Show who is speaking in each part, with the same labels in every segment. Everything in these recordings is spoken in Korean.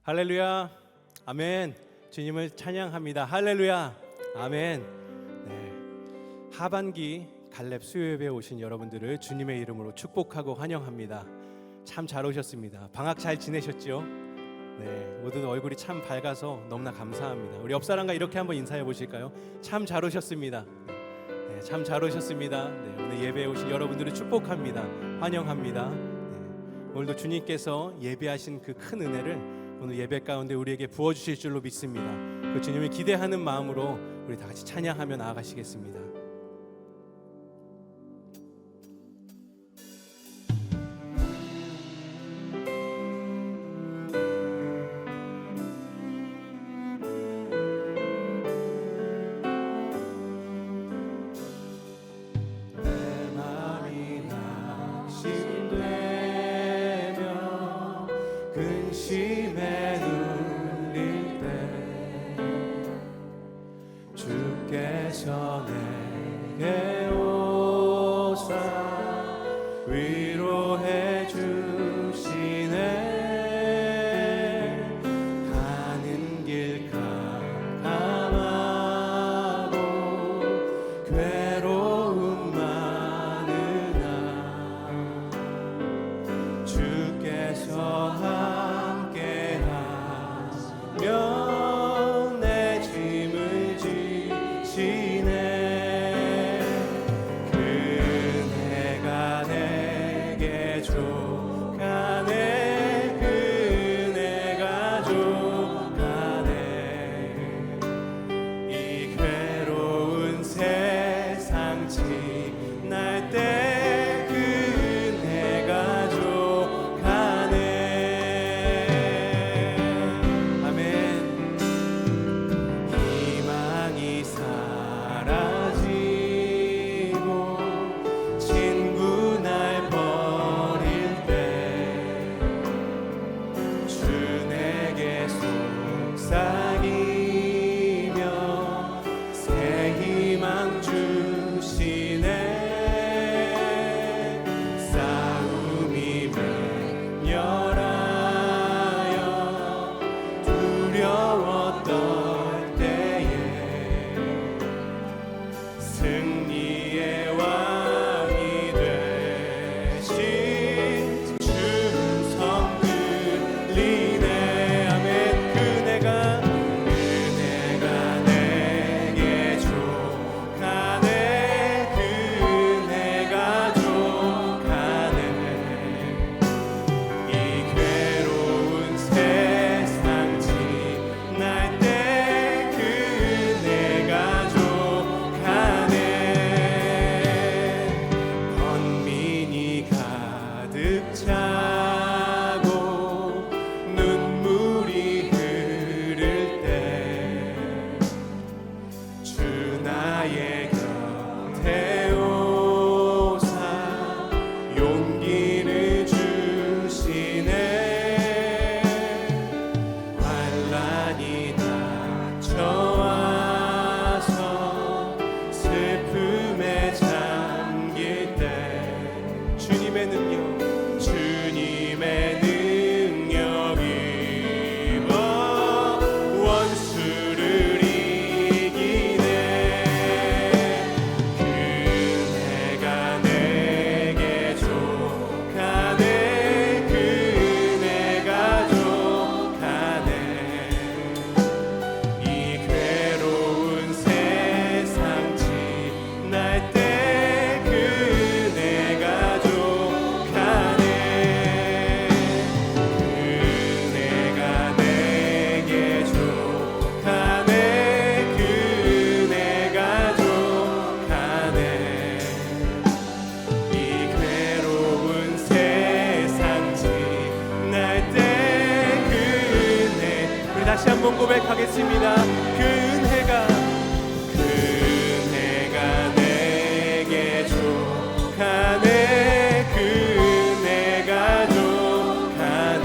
Speaker 1: 할렐루야, 아멘. 주님을 찬양합니다. 할렐루야, 아멘. 네, 하반기 갈렙 수요예배에 오신 여러분들을 주님의 이름으로 축복하고 환영합니다. 참 잘 오셨습니다. 방학 잘 지내셨죠? 네, 모두 얼굴이 참 밝아서 너무나 감사합니다. 우리 옆사람과 이렇게 한번 인사해 보실까요? 참 잘 오셨습니다. 네, 참 잘 오셨습니다. 네, 오늘 예배에 오신 여러분들을 축복합니다. 환영합니다. 네, 오늘도 주님께서 예배하신 그 큰 은혜를 오늘 예배 가운데 우리에게 부어주실 줄로 믿습니다. 그 주님을 기대하는 마음으로 우리 다 같이 찬양하며 나아가시겠습니다.
Speaker 2: 근심에 눌릴 때 주께서 내게 오사 위로해 주시네. 가는 길 캄캄하고 괴로움 많으나 주께서 내 짐을 지시네. 그네가 내게 족하네. 그네가 족하네. 이 괴로운 세상 지날 때 그네가 족하네. 다시 한번 고백하겠습니다. 그네가 내게 족하네. 그네가 족하네.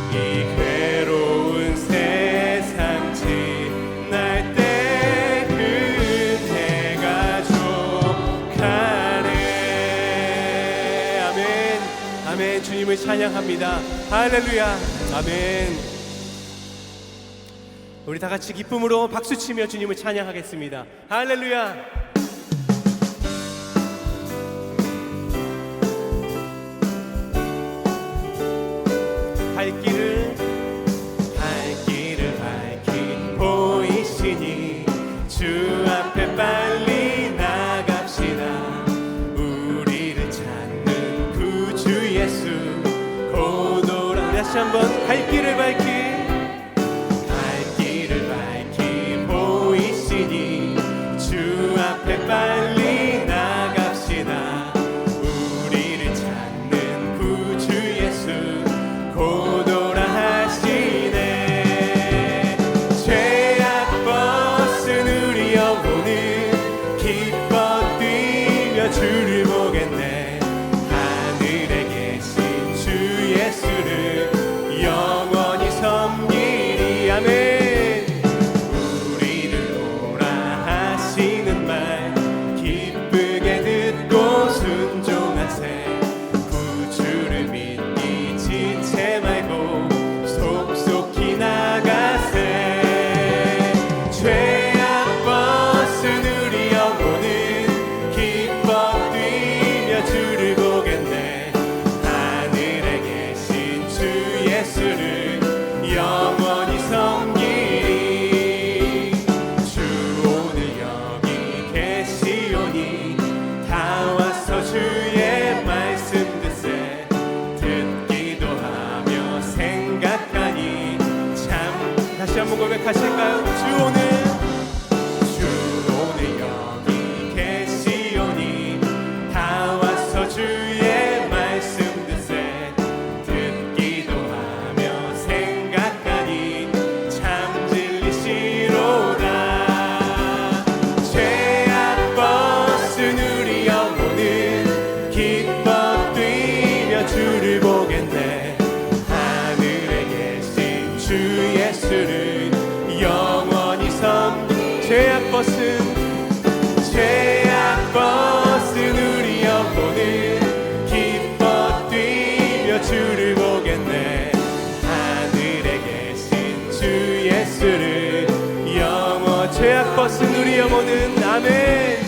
Speaker 2: 이 괴로운 세상 지날 때 그네가 족하네. 아멘. 아멘. 주님을 찬양합니다. 할렐루야.
Speaker 1: 아멘. 우리 다 같이 기쁨으로 박수치며 주님을 찬양하겠습니다. 할렐루야. 갈 길을 밝힌 보이시니 주 앞에 빨리 나갑시다. 우리를 찾는 구주 예수 곧 오라. 다시 한번 갈 길을 밝힌 보이시니 주 앞에 빨리 나갑시다. 우리를 찾는 구주 예수 곧 오라 하시네. 죄악 벗은 우리 영혼은 기뻐 뛰며 주를 보겠네. 하늘에 계신 주 예수를 영원히 섬기리. 아멘. 우리를 오라 하시는 말 기쁘게 듣고 순종하세. 구주를 믿기 지체 말고 속속히 나가세. 죄악 벗은 우리 영혼은 기뻐 뛰며 주를 보겠네. 하늘에 계신 주 예수를 영원히 섬기리. 주 오늘 여기 계시오니 다 와서 주의 말씀 듣세. 듣기도 하며 생각하니 참. 다시 한번 고백하실까요? 주 오늘 여기 계시오니 다 와서 주의 말씀 듣세. 듣기도 하며 생각하니 참 진리시로다. 죄악 벗은 우리 영혼은 기뻐 뛰며 주를 보겠네. 하늘에 계신 주 예수를 영원히 섬기. 죄악 벗은 우리 영혼은 기뻐 뛰며 주를 보겠네. 하늘에 계신 주 예수를 죄악 벗은 우리 영혼은 아멘.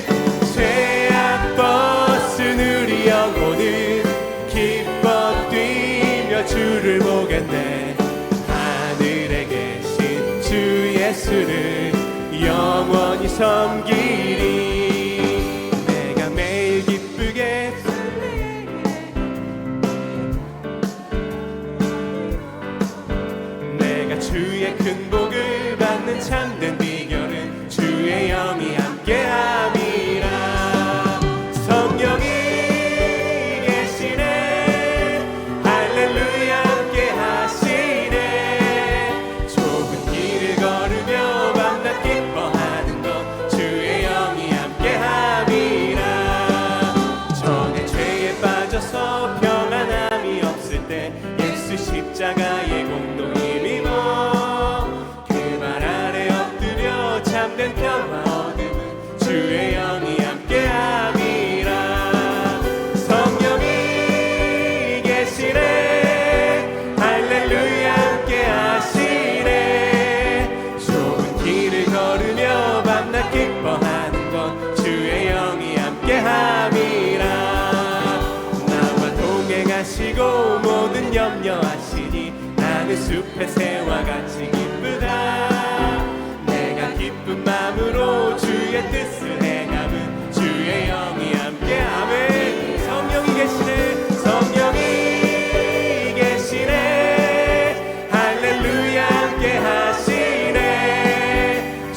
Speaker 1: 죄악 벗은 우리 영혼은 기뻐 뛰며 주를 보겠네. 하늘에 계신 주 예수를 영원히 섬기리. 내가 매일 기쁘게 내가 주의 큰 복을 받는 참된 비결은 주의 영이 함께함이라. 성령이 계시네. 할렐루야 함께 하시네. 좁은 길을 걸으며 밤낮 기뻐하는 것 주의 영이 함께함이라. 전에 죄에 빠져서 평안함이 없을 때 예수 십자가의 공로 힘입어 그 발 아래 엎드려 참된 평화 얻음은 주의 영이 함께함이라. 성령이 계시네. 할렐루야 함께 하시네. 좁은 길을 걸으며 밤낮 기뻐하는 것 주의 영이 함께함이라. 나와 동행하시고 모든 염려하시니 나는 숲의 새와 같이 기쁘다. 내가 기쁜 마음으로 주의 뜻을 행함은 주의 영이 함께하네. 성령이 계시네. 성령이 계시네. 할렐루야 함께 하시네.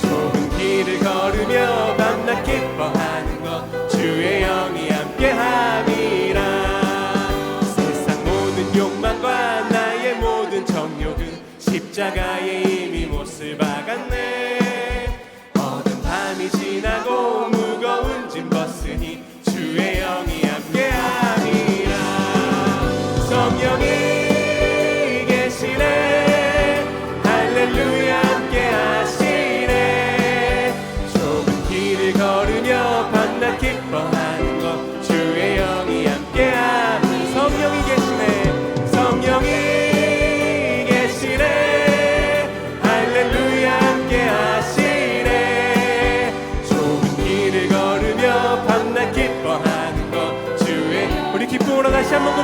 Speaker 1: 좁은 길을 걸으며 밤낮 기뻐하는 것 주의 영이 함께함이라. 세상 모든 욕망과 나의 모든 정욕은 십자가에 이미 못을 박았네. 어두운 밤이 지나고 무거운 짐 벗으니 주의 영이 함께함이라. 성령이 계시네. 할렐루야 함께 하시네. 좁은 길을 걸으며 밤낮 기뻐하는 것 주의 영이 함께함. 성령이 계시네. 성령이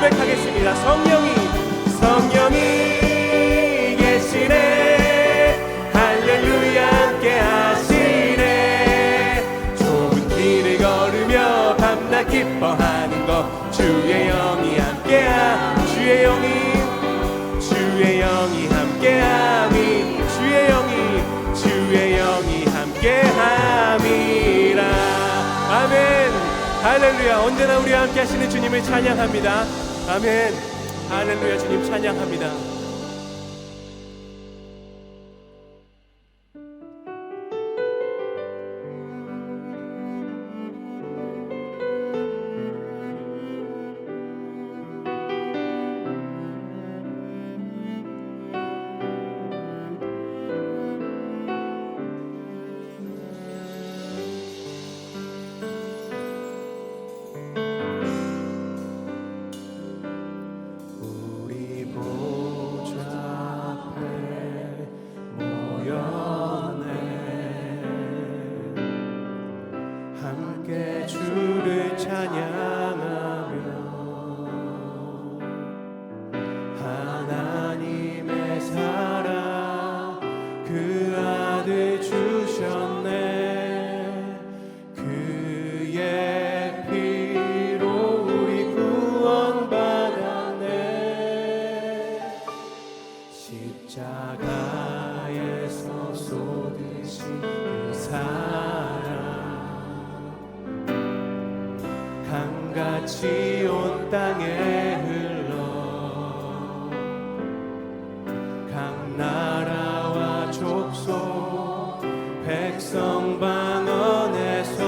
Speaker 2: 고백하겠습니다. 성령이 계시네. 할렐루야 함께 하시네. 좁은 길을 걸으며 밤낮 기뻐하는 것 주의 영이 함께하. 주의 영이 함께함이. 주의 영이 함께함이라. 아멘. 할렐루야. 언제나 우리와 함께 하시는 주님을 찬양합니다. 아멘. 할렐루야. 주님 찬양합니다.
Speaker 1: 함께 주를 찬양하며 하나님의 사랑 그 아들 주셨네. 그의 피로 우리 구원받았네. 십자가에서 쏟으신 그 사랑 강같이 온 땅에 흘러 각 나라와 족속 백성 방언에서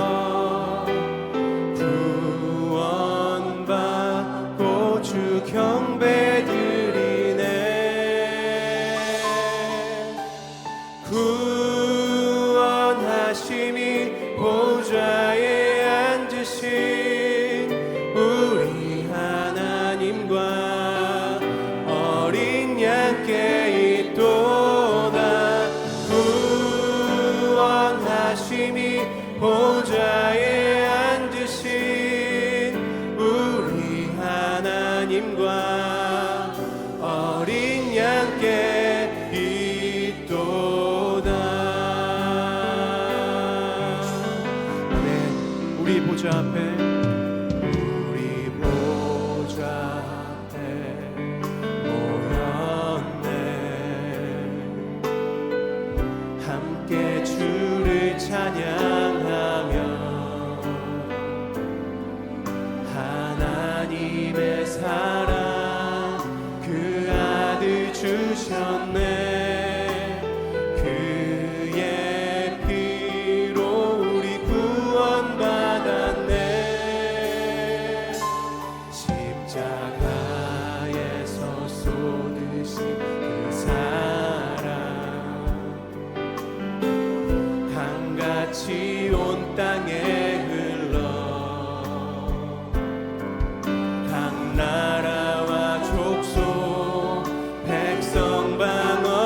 Speaker 1: 구원받고 주 경배드리네. 구원하심이 보좌에 앉으신 우리 하나님과 어린 양께 있도다. 구원하심이 보좌에 앉으신 우리 하나님과 어린 양께 있도다. 아멘. 우리 보좌 앞에 찬양하며 하나님의 사랑 그 아들 주셨네. 그의 피로 우리 구원받았네. 십자가에서 쏟으신 그 사랑 강같이 온 땅에 흘러 각 나라와 족속 백성 방언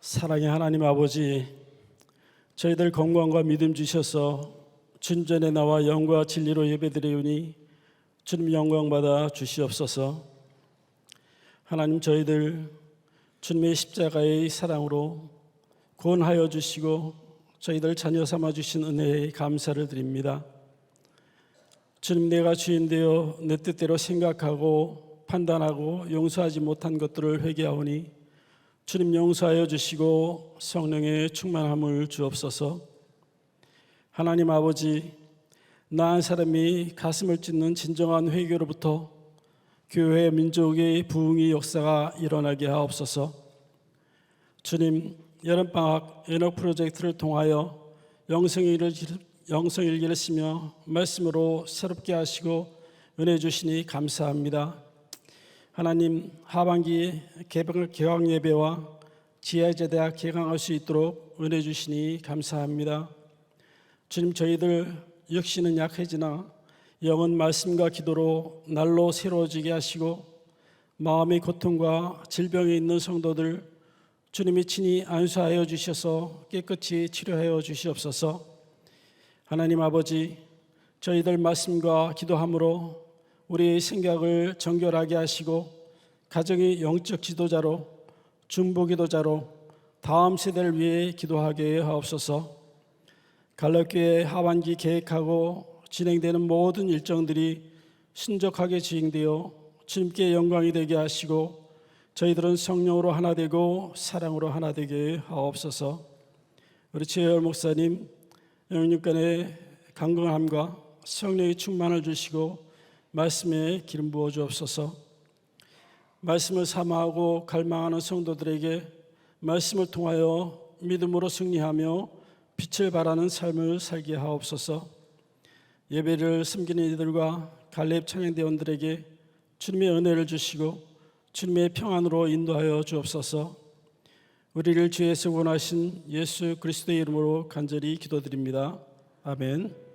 Speaker 3: 사랑의 하나님 아버지, 저희들 건강과 믿음 주셔서 주님 전에 나와 영과 진리로 예배드리오니 주님 영광 받아 주시옵소서. 하나님, 저희들 주님의 십자가의 사랑으로 구원하여 주시고 저희들 자녀 삼아 주신 은혜에 감사를 드립니다. 주님, 내가 주인 되어 내 뜻대로 생각하고 판단하고 용서하지 못한 것들을 회개하오니 주님 용서하여 주시고 성령의 충만함을 주옵소서. 하나님 아버지, 나 한 사람이 가슴을 찢는 진정한 회개로부터 교회 민족의 부흥의 역사가 일어나게 하옵소서. 주님, 여름방학 에녹 프로젝트를 통하여 영성일기를 쓰며 말씀으로 새롭게 하시고 은혜 주시니 감사합니다. 하나님, 하반기 개강 예배와 지하제대학 개강할 수 있도록 은혜 주시니 감사합니다. 주님, 저희들 역시는 약해지나 영은 말씀과 기도로 날로 새로워지게 하시고 마음의 고통과 질병에 있는 성도들 주님이 친히 안수하여 주셔서 깨끗이 치료하여 주시옵소서. 하나님 아버지, 저희들 말씀과 기도함으로 우리의 생각을 정결하게 하시고 가정의 영적 지도자로, 중보 기도자로 다음 세대를 위해 기도하게 하옵소서. 갈렙교회 하반기 계획하고 진행되는 모든 일정들이 신속하게 진행되어 주님께 영광이 되게 하시고 저희들은 성령으로 하나 되고 사랑으로 하나 되게 하옵소서. 우리 최열 목사님 영육간의 강건함과 성령의 충만을 주시고 말씀에 기름 부어 주옵소서. 말씀을 사모하고 갈망하는 성도들에게 말씀을 통하여 믿음으로 승리하며 빛을 발하는 삶을 살게 하옵소서. 예배를 섬기는 이들과 갈렙 찬양대원들에게 주님의 은혜를 주시고 주님의 평안으로 인도하여 주옵소서. 우리를 주에서 구원하신 예수 그리스도의 이름으로 간절히 기도드립니다. 아멘.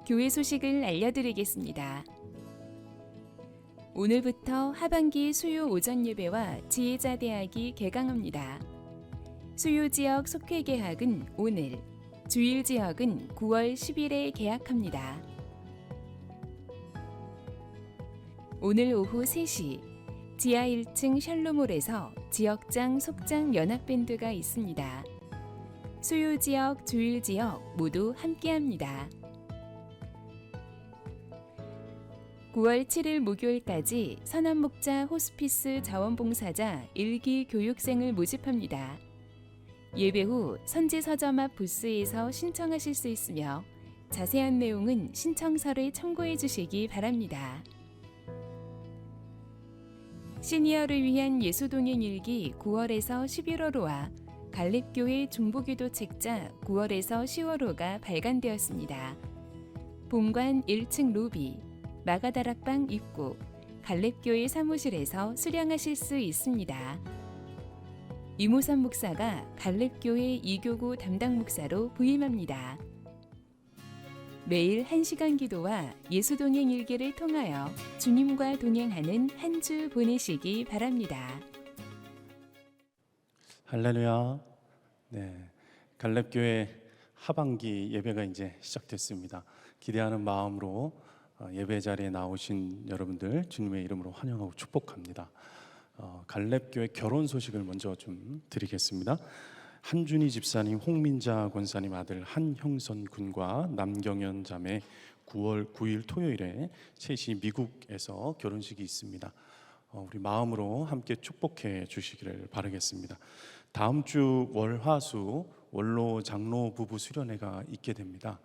Speaker 4: 교회 소식을 알려드리겠습니다. 오늘부터 하반기 수요 오전 예배와 지혜자 대학이 개강합니다. 수요 지역 속회 개학은 오늘, 주일 지역은 9월 10일에 개학합니다. 오늘 오후 3시 지하 1층 샬롬홀에서 지역장 속장 연합밴드가 있습니다. 수요 지역, 주일 지역 모두 함께합니다. 9월 7일 목요일까지 선한목자 호스피스 자원봉사자 1기 교육생을 모집합니다. 예배 후 선지서점 앞 부스에서 신청하실 수 있으며 자세한 내용은 신청서를 첨부해 주시기 바랍니다. 시니어를 위한 예수동행 일기 9월에서 11월호와 갈렙교회 중보기도 책자 9월에서 10월호가 발간되었습니다. 본관 1층 로비, 마가다락방 입구, 갈렙교회 사무실에서 수령하실 수 있습니다. 이모선 목사가 갈렙교회 이교구 담당 목사로 부임합니다. 매일 1시간 기도와 예수동행 일기를 통하여 주님과 동행하는 한 주 보내시기 바랍니다.
Speaker 5: 할렐루야. 네, 갈렙교회 하반기 예배가 이제 시작됐습니다. 기대하는 마음으로 예배 자리에 나오신 여러분들 주님의 이름으로 환영하고 축복합니다. 갈렙교회 결혼 소식을 먼저 좀 드리겠습니다. 한준희 집사님, 홍민자 권사님 아들 한형선 군과 남경연 자매 9월 9일 토요일에 셋이 미국에서 결혼식이 있습니다. 우리 마음으로 함께 축복해 주시기를 바라겠습니다. 다음 주 월화수 원로 장로 부부 수련회가 있게 됩니다.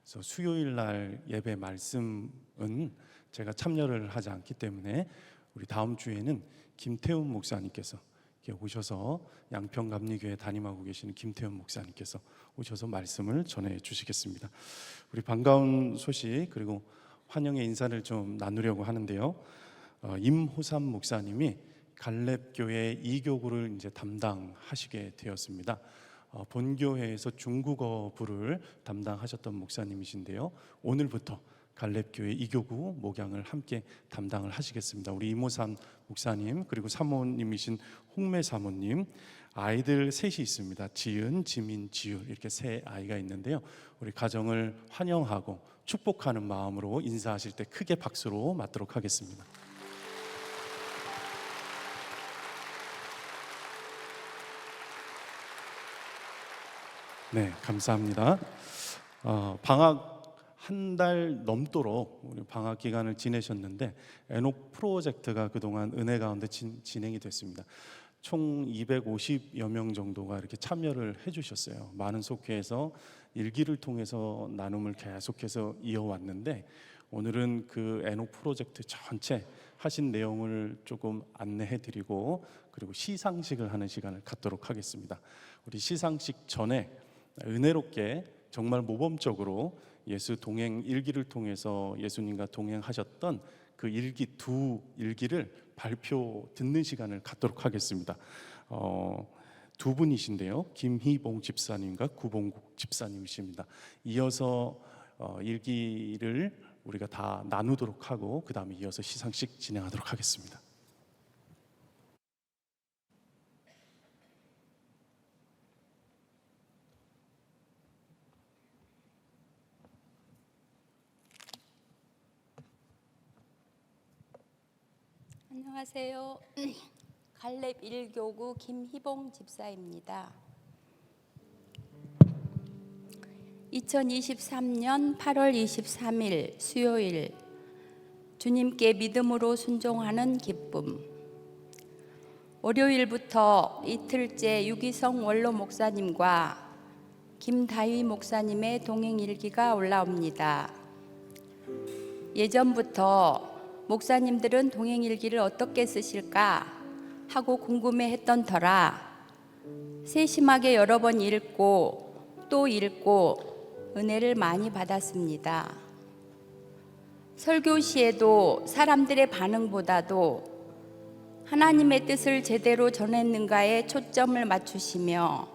Speaker 5: 그래서 수요일 날 예배 말씀은 제가 참여를 하지 않기 때문에 우리 다음 주에는 김태훈 목사님께서 오셔서 양평감리교회 담임하고 계시는 김태훈 목사님께서 오셔서 말씀을 전해 주시겠습니다. 우리 반가운 소식 그리고 환영의 인사를 좀 나누려고 하는데요. 임호삼 목사님이 갈렙교회 2교구를 이제 담당하시게 되었습니다. 본교회에서 중국어 부를 담당하셨던 목사님이신데요. 오늘부터 갈렙교회 2교구 목양을 함께 담당을 하시겠습니다. 우리 임호삼 목사님 그리고 사모님이신 홍매 사모님, 아이들 셋이 있습니다. 지은, 지민, 지율 이렇게 세 아이가 있는데요. 우리 가정을 환영하고 축복하는 마음으로 인사하실 때 크게 박수로 맞도록 하겠습니다. 네, 감사합니다. 방학 한 달 넘도록 우리 방학 기간을 지내셨는데 에녹 프로젝트가 그동안 은혜 가운데 진행이 됐습니다. 총 250여 명 정도가 이렇게 참여를 해주셨어요. 많은 속회에서 일기를 통해서 나눔을 계속해서 이어왔는데 오늘은 그 에녹 프로젝트 전체 하신 내용을 조금 안내해드리고 그리고 시상식을 하는 시간을 갖도록 하겠습니다. 우리 시상식 전에 은혜롭게 정말 모범적으로 예수 동행 일기를 통해서 예수님과 동행하셨던 그 일기 두 일기를 발표 듣는 시간을 갖도록 하겠습니다. 두 분이신데요. 김희봉 집사님과 구봉국 집사님이십니다. 이어서 일기를 우리가 다 나누도록 하고 그 다음에 이어서 시상식 진행하도록 하겠습니다.
Speaker 6: 안녕하세요. 갈렙 1교구 김희봉 집사입니다. 2023년 8월 23일 수요일, 주님께 믿음으로 순종하는 기쁨. 월요일부터 이틀째 유기성 원로 목사님과 김다희 목사님의 동행일기가 올라옵니다. 예전부터 목사님들은 동행일기를 어떻게 쓰실까 하고 궁금해했던 터라 세심하게 여러 번 읽고 또 읽고 은혜를 많이 받았습니다. 설교 시에도 사람들의 반응보다도 하나님의 뜻을 제대로 전했는가에 초점을 맞추시며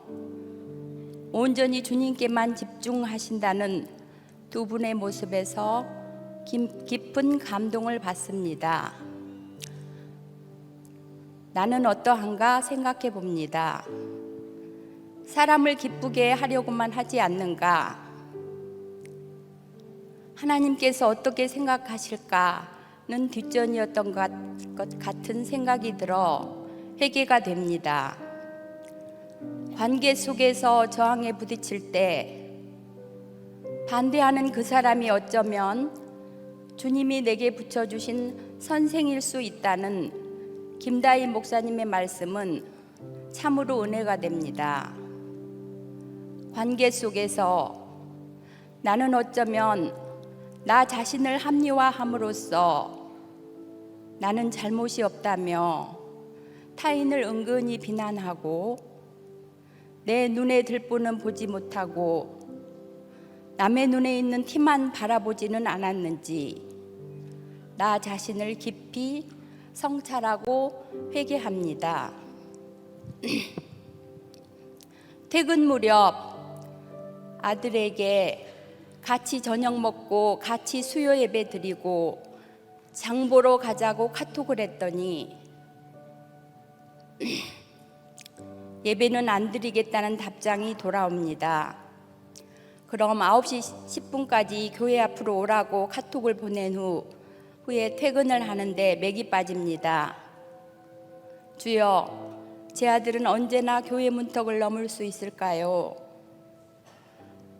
Speaker 6: 온전히 주님께만 집중하신다는 두 분의 모습에서 깊은 감동을 받습니다. 나는 어떠한가 생각해 봅니다. 사람을 기쁘게 하려고만 하지 않는가? 하나님께서 어떻게 생각하실까는 뒷전이었던 것 같은 생각이 들어 회개가 됩니다. 관계 속에서 저항에 부딪힐 때 반대하는 그 사람이 어쩌면 주님이 내게 붙여주신 선생일 수 있다는 김다희 목사님의 말씀은 참으로 은혜가 됩니다. 관계 속에서 나는 어쩌면 나 자신을 합리화함으로써 나는 잘못이 없다며 타인을 은근히 비난하고 내 눈에 들보는 보지 못하고 남의 눈에 있는 티만 바라보지는 않았는지 나 자신을 깊이 성찰하고 회개합니다. 퇴근 무렵 아들에게 같이 저녁 먹고 같이 수요 예배 드리고 장 보러 가자고 카톡을 했더니 예배는 안 드리겠다는 답장이 돌아옵니다. 그럼 9시 10분까지 교회 앞으로 오라고 카톡을 보낸 후에 퇴근을 하는데 맥이 빠집니다. 주여, 제 아들은 언제나 교회 문턱을 넘을 수 있을까요?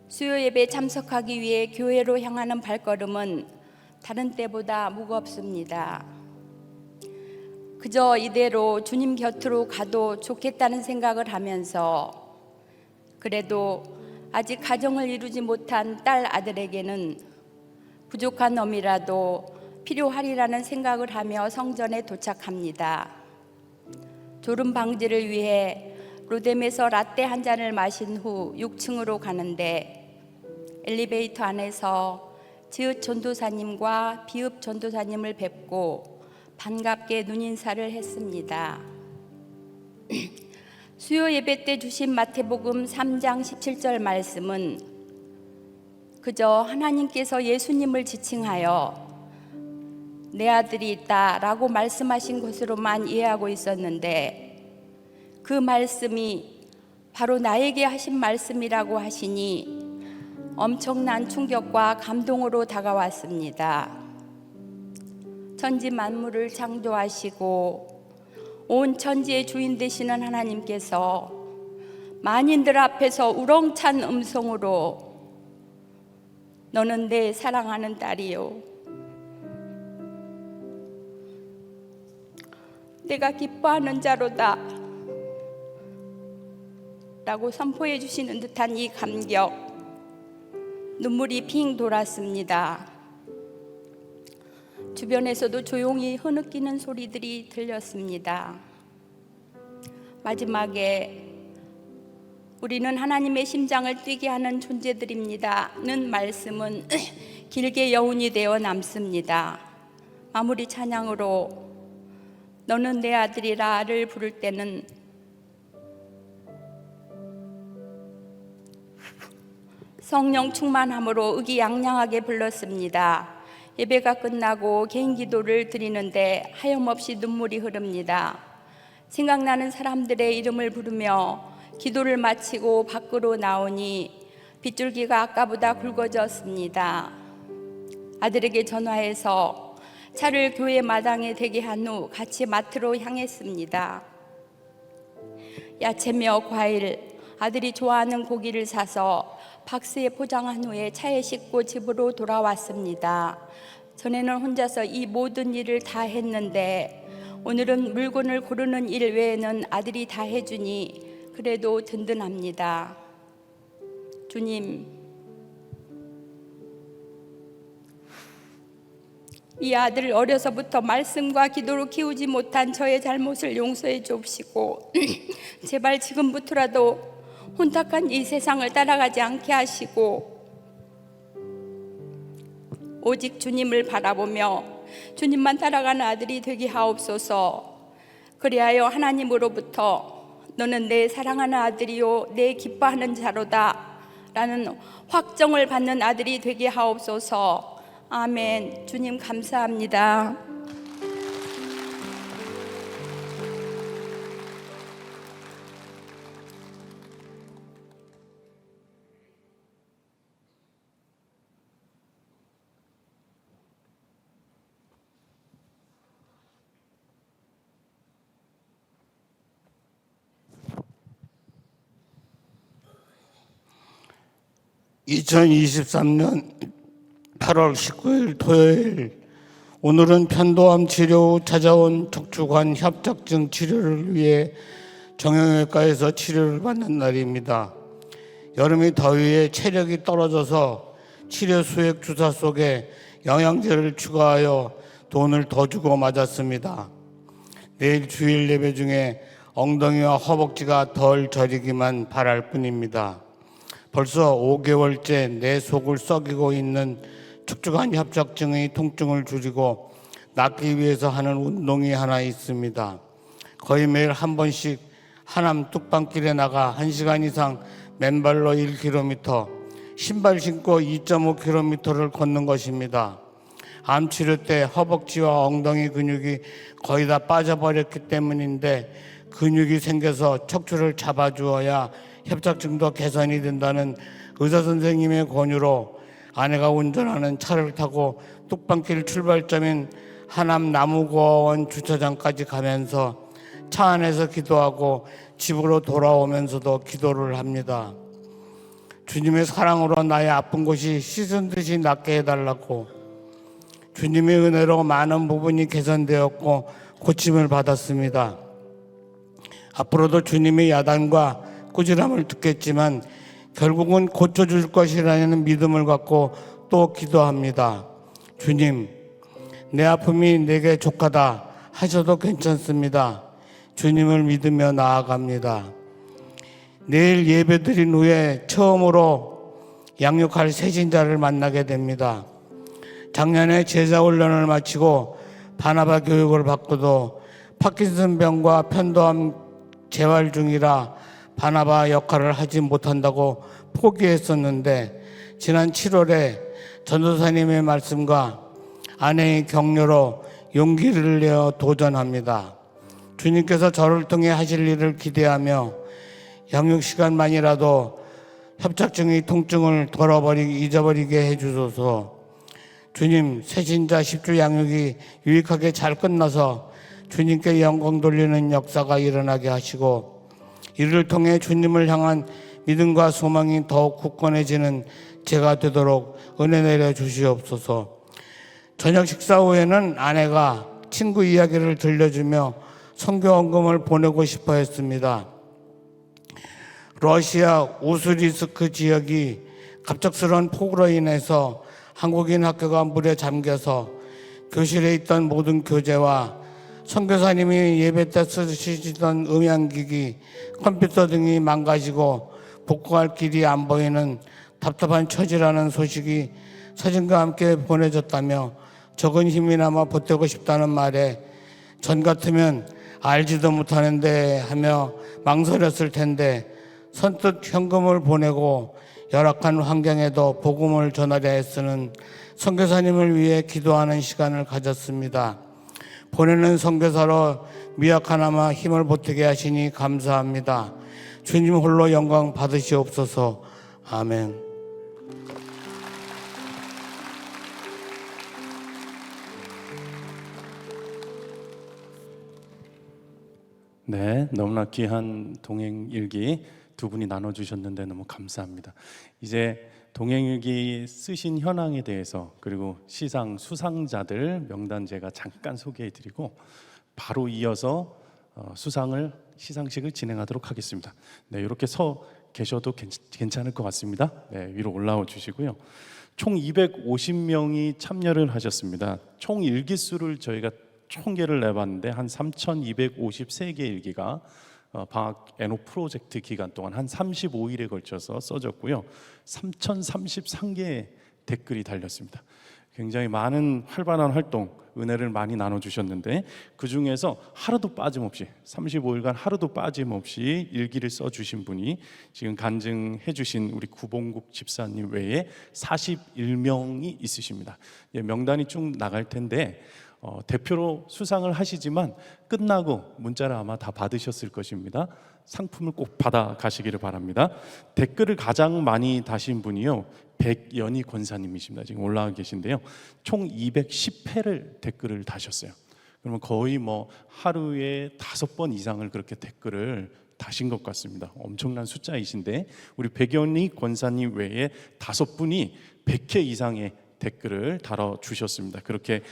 Speaker 6: 수요 예배에 참석하기 위해 교회로 향하는 발걸음은 다른 때보다 무겁습니다. 그저 이대로 주님 곁으로 가도 좋겠다는 생각을 하면서 그래도 아직 가정을 이루지 못한 딸 아들에게는 부족한 엄이라도 필요하리라는 생각을 하며 성전에 도착합니다. 졸음 방지를 위해 로뎀에서 라떼 한 잔을 마신 후 6층으로 가는데 엘리베이터 안에서 지읒 전도사님과 비읍 전도사님을 뵙고 반갑게 눈인사를 했습니다. 수요 예배 때 주신 마태복음 3장 17절 말씀은 그저 하나님께서 예수님을 지칭하여 내 아들이 있다 라고 말씀하신 것으로만 이해하고 있었는데, 그 말씀이 바로 나에게 하신 말씀이라고 하시니 엄청난 충격과 감동으로 다가왔습니다. 천지 만물을 창조하시고 온 천지의 주인 되시는 하나님께서 만인들 앞에서 우렁찬 음성으로 너는 내 사랑하는 딸이요, 내가 기뻐하는 자로다 라고 선포해 주시는 듯한 이 감격, 눈물이 핑 돌았습니다. 주변에서도 조용히 흐느끼는 소리들이 들렸습니다. 마지막에 우리는 하나님의 심장을 뛰게 하는 존재들입니다는 말씀은 길게 여운이 되어 남습니다. 마무리 찬양으로 너는 내 아들이라를 부를 때는 성령 충만함으로 의기양양하게 불렀습니다. 예배가 끝나고 개인 기도를 드리는데 하염없이 눈물이 흐릅니다. 생각나는 사람들의 이름을 부르며 기도를 마치고 밖으로 나오니 빗줄기가 아까보다 굵어졌습니다. 아들에게 전화해서 차를 교회 마당에 대기한 후 같이 마트로 향했습니다. 야채며 과일, 아들이 좋아하는 고기를 사서 박스에 포장한 후에 차에 싣고 집으로 돌아왔습니다. 전에는 혼자서 이 모든 일을 다 했는데 오늘은 물건을 고르는 일 외에는 아들이 다 해주니 그래도 든든합니다. 주님, 이 아들 어려서부터 말씀과 기도로 키우지 못한 저의 잘못을 용서해 주옵시고 제발 지금부터라도 혼탁한 이 세상을 따라가지 않게 하시고 오직 주님을 바라보며 주님만 따라가는 아들이 되게 하옵소서. 그리하여 하나님으로부터 너는 내 사랑하는 아들이요 내 기뻐하는 자로다 라는 확정을 받는 아들이 되게 하옵소서. 아멘. 주님 감사합니다.
Speaker 7: (2023년 8월 19일) 토요일, 오늘은 편도암 치료 후 찾아온 척추관 협착증 치료를 위해 정형외과에서 치료를 받는 날입니다. 여름의 더위에 체력이 떨어져서 치료 수액 주사 속에 영양제를 추가하여 돈을 더 주고 맞았습니다. 내일 주일 예배 중에 엉덩이와 허벅지가 덜 저리기만 바랄 뿐입니다. 벌써 5개월째 내 속을 썩이고 있는 척추관 협착증의 통증을 줄이고 낫기 위해서 하는 운동이 하나 있습니다. 거의 매일 한 번씩 하남 뚝방길에 나가 1시간 이상 맨발로 1km, 신발 신고 2.5km를 걷는 것입니다. 암 치료 때 허벅지와 엉덩이 근육이 거의 다 빠져버렸기 때문인데, 근육이 생겨서 척추를 잡아주어야 협착증도 개선이 된다는 의사 선생님의 권유로 아내가 운전하는 차를 타고 뚝방길 출발점인 하남 나무고원 주차장까지 가면서 차 안에서 기도하고 집으로 돌아오면서도 기도를 합니다. 주님의 사랑으로 나의 아픈 곳이 씻은 듯이 낫게 해달라고. 주님의 은혜로 많은 부분이 개선되었고 고침을 받았습니다. 앞으로도 주님의 야단과 꾸지람을 듣겠지만 결국은 고쳐줄 것이라는 믿음을 갖고 또 기도합니다. 주님, 내 아픔이 내게 족하다 하셔도 괜찮습니다. 주님을 믿으며 나아갑니다. 내일 예배드린 후에 처음으로 양육할 새신자를 만나게 됩니다. 작년에 제자훈련을 마치고 바나바 교육을 받고도 파킨슨병과 편도암 재활 중이라 바나바 역할을 하지 못한다고 포기했었는데 지난 7월에 전도사님의 말씀과 아내의 격려로 용기를 내어 도전합니다. 주님께서 저를 통해 하실 일을 기대하며 양육 시간만이라도 협착증의 통증을 잊어버리게 해주소서. 주님, 새신자 10주 양육이 유익하게 잘 끝나서 주님께 영광 돌리는 역사가 일어나게 하시고 이를 통해 주님을 향한 믿음과 소망이 더욱 굳건해지는 제가 되도록 은혜 내려 주시옵소서. 저녁 식사 후에는 아내가 친구 이야기를 들려주며 선교 헌금을 보내고 싶어 했습니다. 러시아 우스리스크 지역이 갑작스러운 폭우로 인해서 한국인 학교가 물에 잠겨서 교실에 있던 모든 교재와 선교사님이 예배 때 쓰시던 음향기기, 컴퓨터 등이 망가지고 복구할 길이 안 보이는 답답한 처지라는 소식이 사진과 함께 보내졌다며 적은 힘이나마 보태고 싶다는 말에 전 같으면 알지도 못하는데 하며 망설였을 텐데 선뜻 현금을 보내고 열악한 환경에도 복음을 전하려 애쓰는 선교사님을 위해 기도하는 시간을 가졌습니다. 보내는 선교사로 미약하나마 힘을 보태게 하시니 감사합니다. 주님 홀로 영광 받으시옵소서. 아멘.
Speaker 5: 네, 너무나 귀한 동행일기 두 분이 나눠주셨는데 너무 감사합니다. 이제 동행일기 쓰신 현황에 대해서 그리고 시상 수상자들 명단 제가 잠깐 소개해드리고 바로 이어서 시상식을 진행하도록 하겠습니다. 네, 이렇게 서 계셔도 괜찮을 것 같습니다. 네, 위로 올라와 주시고요. 총 250명이 참여를 하셨습니다. 총 일기수를 저희가 총계를 내봤는데 한 3,253개 일기가 방학 NO 프로젝트 기간 동안 한 35일에 걸쳐서 써졌고요. 3,033개의 댓글이 달렸습니다. 굉장히 많은 활발한 활동, 은혜를 많이 나눠주셨는데 그 중에서 하루도 빠짐없이 35일간 하루도 빠짐없이 일기를 써주신 분이 지금 간증해 주신 우리 구봉국 집사님 외에 41명이 있으십니다. 명단이 쭉 나갈 텐데 대표로 수상을 하시지만 끝나고 문자를 아마 다 받으셨을 것입니다. 상품을 꼭 받아 가시기를 바랍니다. 댓글을 가장 많이 다신 분이요, 백연희 권사님이십니다. 지금 올라와 계신데요, 총 210회를 댓글을 다셨어요. 그러면 거의 하루에 5번 이상을 그렇게 댓글을 다신 것 같습니다. 엄청난 숫자이신데 우리 백연희 권사님 외에 5분이 100회 이상의 댓글을 달아주셨습니다. 그렇게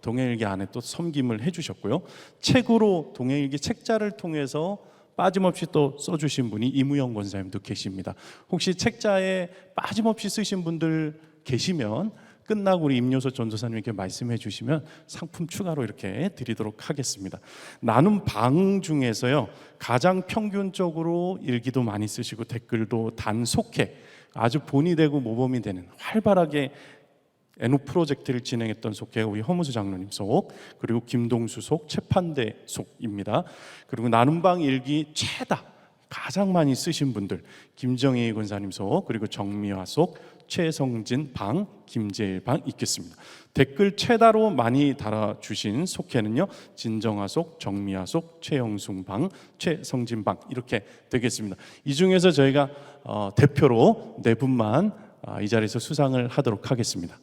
Speaker 5: 동행일기 안에 또 섬김을 해주셨고요. 책으로 동행일기 책자를 통해서 빠짐없이 또 써주신 분이 이무영 권사님도 계십니다. 혹시 책자에 빠짐없이 쓰신 분들 계시면 끝나고 우리 임요소 전도사님께 말씀해 주시면 상품 추가로 이렇게 드리도록 하겠습니다. 나눔 방 중에서요, 가장 평균적으로 일기도 많이 쓰시고 댓글도 단속해 아주 본이 되고 모범이 되는 활발하게 NO 프로젝트를 진행했던 속해 우리 허무수 장로님 속, 그리고 김동수 속, 최판대 속입니다. 그리고 나눔방 일기 최다 가장 많이 쓰신 분들 김정희 권사님 속, 그리고 정미화 속, 최성진 방, 김재일 방 있겠습니다. 댓글 최다로 많이 달아주신 속해는요, 진정화 속, 정미화 속, 최영순 방, 최성진 방 이렇게 되겠습니다. 이 중에서 저희가 대표로 4분만 이 자리에서 수상을 하도록 하겠습니다.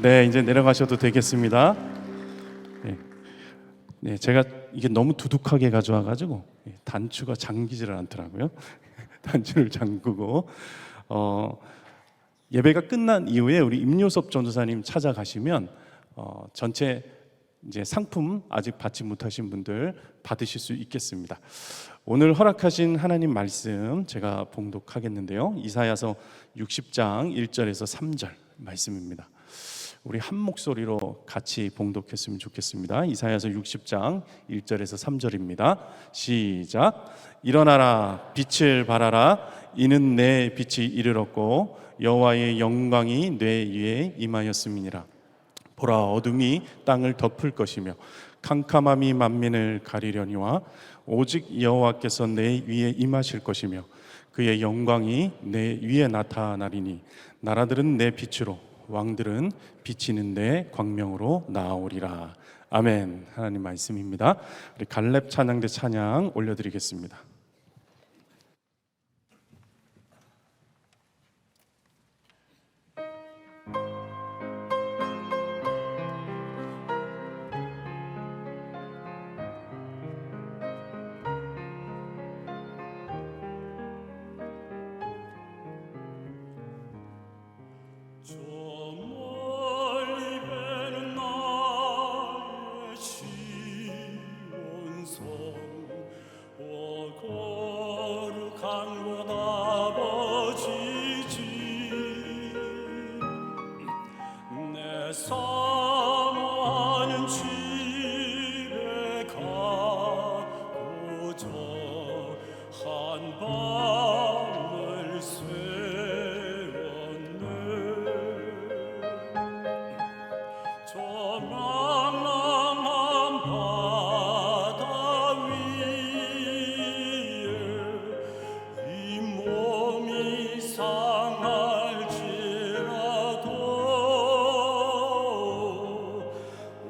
Speaker 5: 네, 이제 내려가셔도 되겠습니다. 네, 제가 이게 너무 두둑하게 가져와가지고 단추가 잠기지를 않더라고요. 단추를 잠그고 예배가 끝난 이후에 우리 임요섭 전도사님 찾아가시면 전체 이제 상품 아직 받지 못하신 분들 받으실 수 있겠습니다. 오늘 허락하신 하나님 말씀 제가 봉독하겠는데요. 이사야서 60장 1절에서 3절 말씀입니다. 우리 한 목소리로 같이 봉독했으면 좋겠습니다. 이사야서 60장 1절에서 3절입니다. 시작. 일어나라, 빛을 발하라. 이는 내 빛이 이르렀고 여호와의 영광이 내 위에 임하였음이니라. 보라, 어둠이 땅을 덮을 것이며 캄캄함이 만민을 가리려니와 오직 여호와께서 내 위에 임하실 것이며 그의 영광이 내 위에 나타나리니 나라들은 내 빛으로 왕들은 비치는 내 광명으로 나아오리라. 아멘. 하나님 말씀입니다. 우리 갈렙 찬양대 찬양 올려드리겠습니다.
Speaker 8: 사모하는 집에 가고자 한 밤을 새웠네. 저 망망한 바다 위에 이 몸이 상할지라도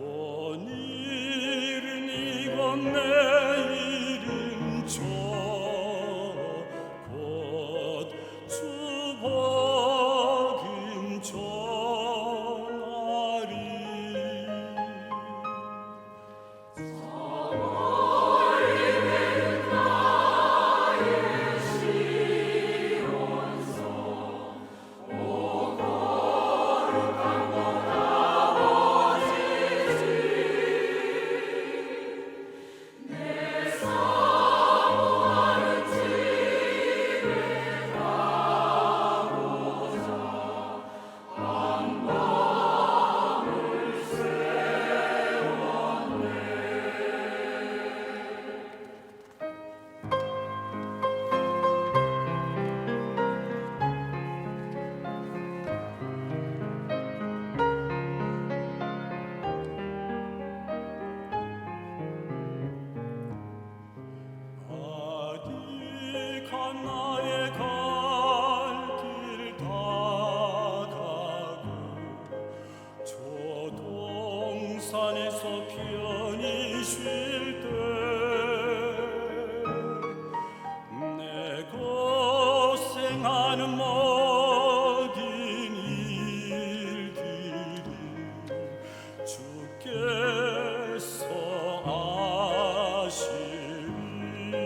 Speaker 8: 오늘은 이건 내일은 저 곧 주복임 전하리. 아디간 나의 갈 길 다가고 저 동산에서 편히 쉴 때 내 고생하는 모든 일들이 주께서 내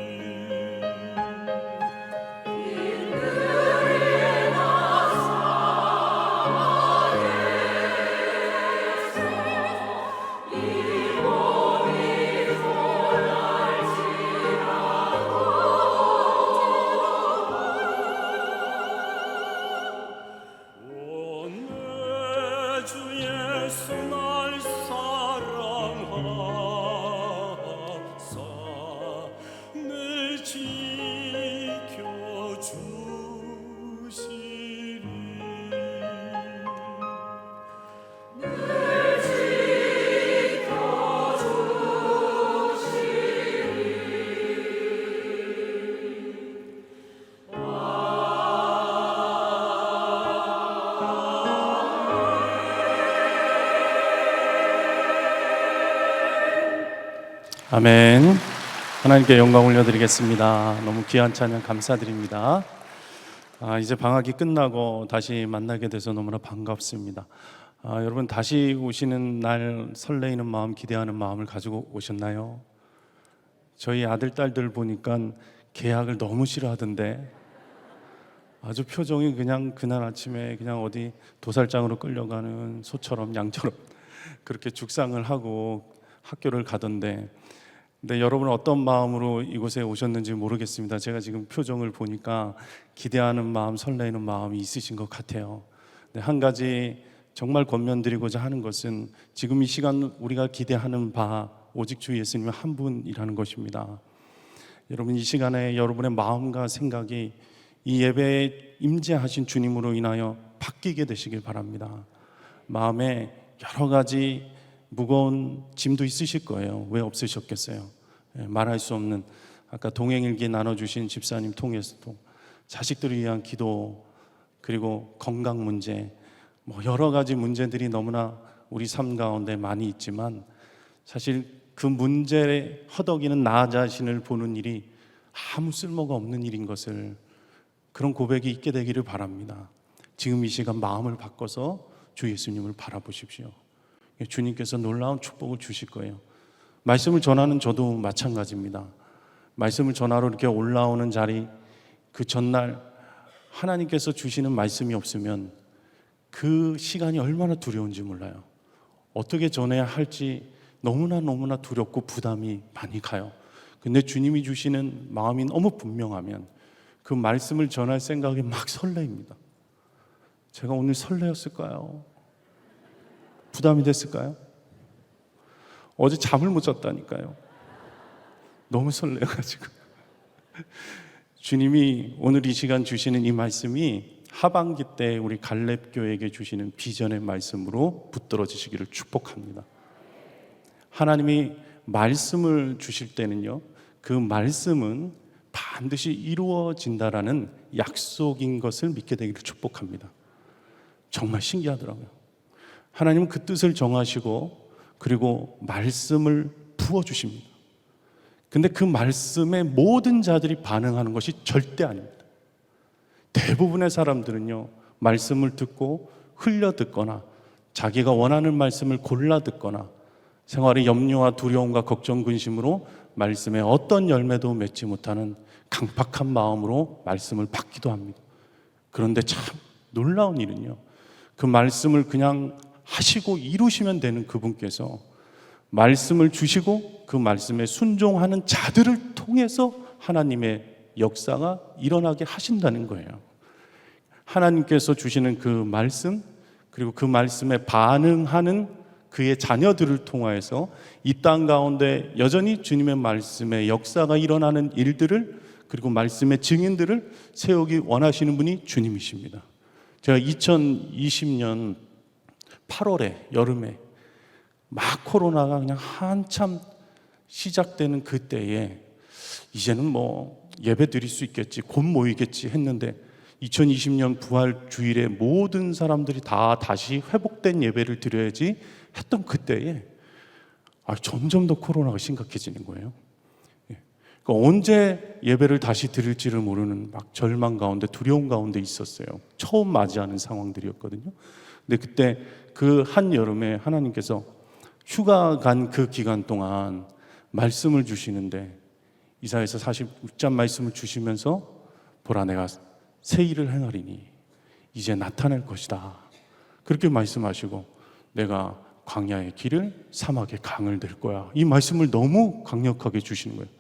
Speaker 8: 주 예수 날 사랑하사 늘 지켜주시리.
Speaker 5: 아멘. 하나님께 영광 올려드리겠습니다. 너무 귀한 찬양 감사드립니다. 이제 방학이 끝나고 다시 만나게 돼서 너무나 반갑습니다. 여러분 다시 오시는 날 설레이는 마음, 기대하는 마음을 가지고 오셨나요? 저희 아들, 딸들 보니까 개학을 너무 싫어하던데 아주 표정이 그냥 그날 아침에 그냥 어디 도살장으로 끌려가는 소처럼 양처럼 그렇게 죽상을 하고 학교를 가던데 근데 여러분은 어떤 마음으로 이곳에 오셨는지 모르겠습니다. 제가 지금 표정을 보니까 기대하는 마음, 설레이는 마음이 있으신 것 같아요. 네, 한 가지 정말 권면드리고자 하는 것은 지금 이 시간 우리가 기대하는 바 오직 주 예수님 한 분이라는 것입니다. 여러분, 이 시간에 여러분의 마음과 생각이 이 예배에 임재하신 주님으로 인하여 바뀌게 되시길 바랍니다. 마음에 여러 가지 무거운 짐도 있으실 거예요. 왜 없으셨겠어요? 말할 수 없는, 아까 동행일기 나눠주신 집사님 통해서도 자식들을 위한 기도, 그리고 건강 문제, 여러 가지 문제들이 너무나 우리 삶 가운데 많이 있지만 사실 그 문제에 허덕이는 나 자신을 보는 일이 아무 쓸모가 없는 일인 것을, 그런 고백이 있게 되기를 바랍니다. 지금 이 시간 마음을 바꿔서 주 예수님을 바라보십시오. 주님께서 놀라운 축복을 주실 거예요. 말씀을 전하는 저도 마찬가지입니다. 말씀을 전하러 이렇게 올라오는 자리, 그 전날 하나님께서 주시는 말씀이 없으면 그 시간이 얼마나 두려운지 몰라요. 어떻게 전해야 할지 너무나 두렵고 부담이 많이 가요. 근데 주님이 주시는 마음이 너무 분명하면 그 말씀을 전할 생각이 막 설레입니다. 제가 오늘 설레었을까요? 부담이 됐을까요? 어제 잠을 못 잤다니까요. 너무 설레가지고. 주님이 오늘 이 시간 주시는 이 말씀이 하반기 때 우리 갈렙교회에게 주시는 비전의 말씀으로 붙들어지시기를 축복합니다. 하나님이 말씀을 주실 때는요, 그 말씀은 반드시 이루어진다라는 약속인 것을 믿게 되기를 축복합니다. 정말 신기하더라고요. 하나님은 그 뜻을 정하시고 그리고 말씀을 부어주십니다. 근데 그 말씀에 모든 자들이 반응하는 것이 절대 아닙니다. 대부분의 사람들은요, 말씀을 듣고 흘려 듣거나 자기가 원하는 말씀을 골라 듣거나 생활의 염려와 두려움과 걱정, 근심으로 말씀에 어떤 열매도 맺지 못하는 강팍한 마음으로 말씀을 받기도 합니다. 그런데 참 놀라운 일은요, 그 말씀을 그냥 하시고 이루시면 되는 그분께서 말씀을 주시고 그 말씀에 순종하는 자들을 통해서 하나님의 역사가 일어나게 하신다는 거예요. 하나님께서 주시는 그 말씀, 그리고 그 말씀에 반응하는 그의 자녀들을 통하여서 이 땅 가운데 여전히 주님의 말씀의 역사가 일어나는 일들을, 그리고 말씀의 증인들을 세우기 원하시는 분이 주님이십니다. 제가 2020년 8월에 여름에 막 코로나가 그냥 한참 시작되는 그때에 이제는 예배 드릴 수 있겠지, 곧 모이겠지 했는데 2020년 부활 주일에 모든 사람들이 다 다시 회복된 예배를 드려야지 했던 그때에 점점 더 코로나가 심각해지는 거예요. 그러니까 언제 예배를 다시 드릴지를 모르는 막 절망 가운데, 두려움 가운데 있었어요. 처음 맞이하는 상황들이었거든요. 근데 그때 그 한여름에 하나님께서 휴가 간 그 기간 동안 말씀을 주시는데 이사야서 46장 말씀을 주시면서 보라, 내가 새 일을 행하리니 이제 나타낼 것이다. 그렇게 말씀하시고 내가 광야의 길을, 사막의 강을 낼 거야. 이 말씀을 너무 강력하게 주시는 거예요.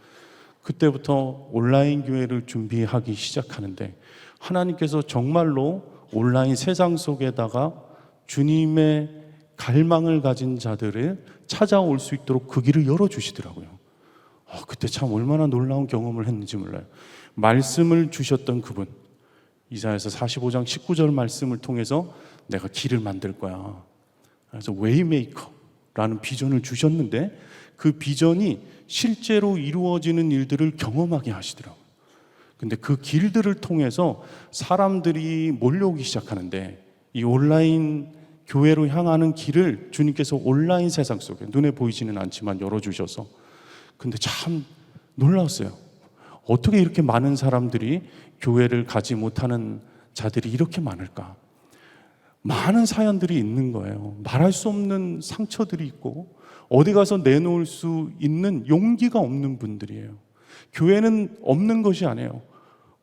Speaker 5: 그때부터 온라인 교회를 준비하기 시작하는데 하나님께서 정말로 온라인 세상 속에다가 주님의 갈망을 가진 자들을 찾아올 수 있도록 그 길을 열어주시더라고요. 그때 참 얼마나 놀라운 경험을 했는지 몰라요. 말씀을 주셨던 그분, 이사야서 45장 19절 말씀을 통해서 내가 길을 만들 거야. 그래서 웨이메이커라는 비전을 주셨는데 그 비전이 실제로 이루어지는 일들을 경험하게 하시더라고요. 근데 그 길들을 통해서 사람들이 몰려오기 시작하는데 이 온라인 교회로 향하는 길을 주님께서 온라인 세상 속에 눈에 보이지는 않지만 열어주셔서, 근데 참 놀라웠어요. 어떻게 이렇게 많은 사람들이 교회를 가지 못하는 자들이 이렇게 많을까? 많은 사연들이 있는 거예요. 말할 수 없는 상처들이 있고 어디 가서 내놓을 수 있는 용기가 없는 분들이에요. 교회는 없는 것이 아니에요.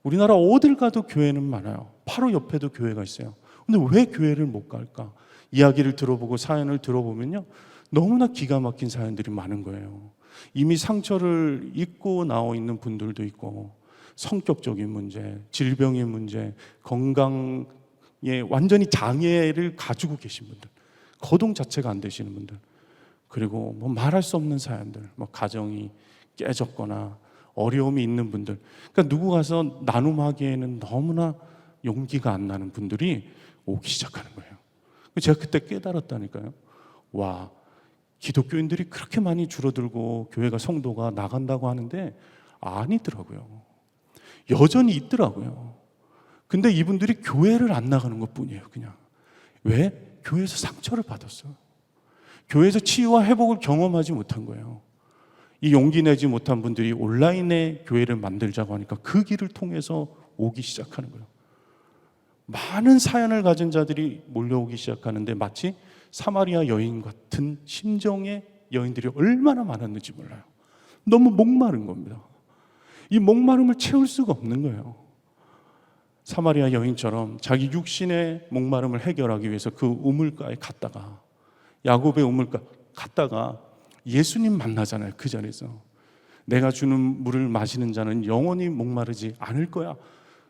Speaker 5: 우리나라 어딜 가도 교회는 많아요. 바로 옆에도 교회가 있어요. 근데 왜 교회를 못 갈까? 이야기를 들어보고 사연을 들어보면요, 너무나 기가 막힌 사연들이 많은 거예요. 이미 상처를 입고 나와 있는 분들도 있고, 성격적인 문제, 질병의 문제, 건강에 완전히 장애를 가지고 계신 분들, 거동 자체가 안 되시는 분들, 그리고 뭐 말할 수 없는 사연들, 뭐 가정이 깨졌거나 어려움이 있는 분들, 그러니까 누구 가서 나눔하기에는 너무나 용기가 안 나는 분들이 오기 시작하는 거예요. 제가 그때 깨달았다니까요. 와, 기독교인들이 그렇게 많이 줄어들고 교회가 성도가 나간다고 하는데 아니더라고요. 여전히 있더라고요. 근데 이분들이 교회를 안 나가는 것뿐이에요. 그냥 왜? 교회에서 상처를 받았어요. 교회에서 치유와 회복을 경험하지 못한 거예요. 이 용기 내지 못한 분들이 온라인에 교회를 만들자고 하니까 그 길을 통해서 오기 시작하는 거예요. 많은 사연을 가진 자들이 몰려오기 시작하는데 마치 사마리아 여인 같은 심정의 여인들이 얼마나 많았는지 몰라요. 너무 목마른 겁니다. 이 목마름을 채울 수가 없는 거예요. 사마리아 여인처럼 자기 육신의 목마름을 해결하기 위해서 그 우물가에 갔다가, 야곱의 우물가 갔다가 예수님 만나잖아요. 그 자리에서 내가 주는 물을 마시는 자는 영원히 목마르지 않을 거야.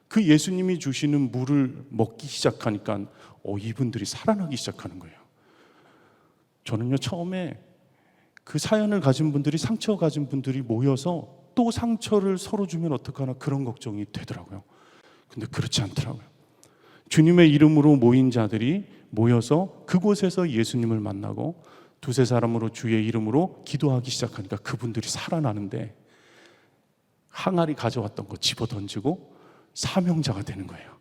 Speaker 5: 그 예수님이 주시는 물을 먹기 시작하니까 이분들이 살아나기 시작하는 거예요. 저는요, 처음에 그 사연을 가진 분들이, 상처 가진 분들이 모여서 또 상처를 서로 주면 어떡하나 그런 걱정이 되더라고요. 근데 그렇지 않더라고요. 주님의 이름으로 모인 자들이 모여서 그곳에서 예수님을 만나고 두세 사람으로 주의 이름으로 기도하기 시작하니까 그분들이 살아나는데, 항아리 가져왔던 거 집어던지고 사명자가 되는 거예요.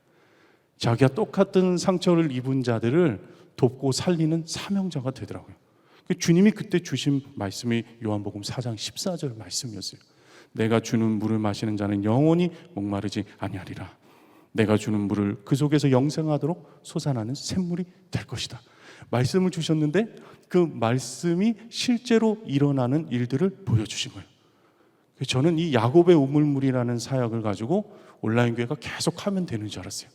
Speaker 5: 자기가 똑같은 상처를 입은 자들을 돕고 살리는 사명자가 되더라고요. 주님이 그때 주신 말씀이 요한복음 4장 14절 말씀이었어요. 내가 주는 물을 마시는 자는 영원히 목마르지 아니하리라. 내가 주는 물을 그 속에서 영생하도록 솟아나는 샘물이 될 것이다. 말씀을 주셨는데 그 말씀이 실제로 일어나는 일들을 보여주신 거예요. 저는 이 야곱의 우물물이라는 사역을 가지고 온라인 교회가 계속 하면 되는 줄 알았어요.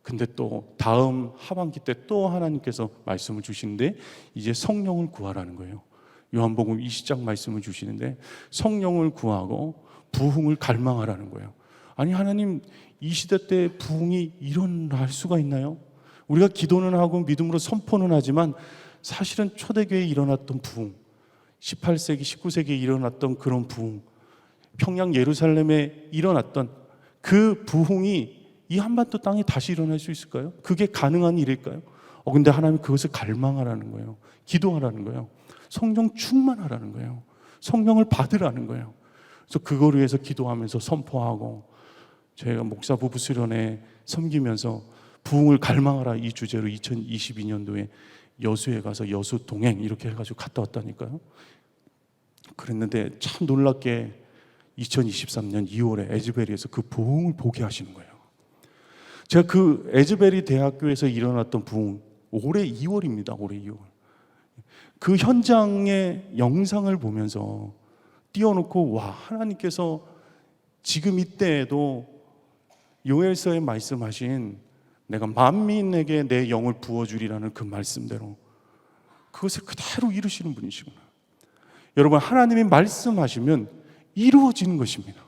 Speaker 5: 근데 또 다음 하반기 때 또 하나님께서 말씀을 주시는데 이제 성령을 구하라는 거예요. 요한복음 20장 말씀을 주시는데 성령을 구하고 부흥을 갈망하라는 거예요. 아니, 하나님, 이 시대 때 부흥이 일어날 수가 있나요? 우리가 기도는 하고 믿음으로 선포는 하지만 사실은 초대교회에 일어났던 부흥, 18세기, 19세기에 일어났던 그런 부흥, 평양 예루살렘에 일어났던 그 부흥이 이 한반도 땅에 다시 일어날 수 있을까요? 그게 가능한 일일까요? 근데 하나님 그것을 갈망하라는 거예요. 기도하라는 거예요. 성령 충만하라는 거예요. 성령을 받으라는 거예요. 그래서 그걸 위해서 기도하면서 선포하고, 저희가 목사 부부 수련회 섬기면서 부흥을 갈망하라 이 주제로 2022년도에 여수에 가서 여수 동행 이렇게 해가지고 갔다 왔다니까요. 그랬는데 참 놀랍게 2023년 2월에 에즈베리에서 그 부흥을 보게 하시는 거예요. 제가 그 에즈베리 대학교에서 일어났던 부흥, 올해 2월입니다. 올해 2월. 그 현장의 영상을 보면서 띄워놓고, 와, 하나님께서 지금 이때에도 요엘서에 말씀하신 내가 만민에게 내 영을 부어주리라는 그 말씀대로 그것을 그대로 이루시는 분이시구나. 여러분, 하나님이 말씀하시면 이루어지는 것입니다.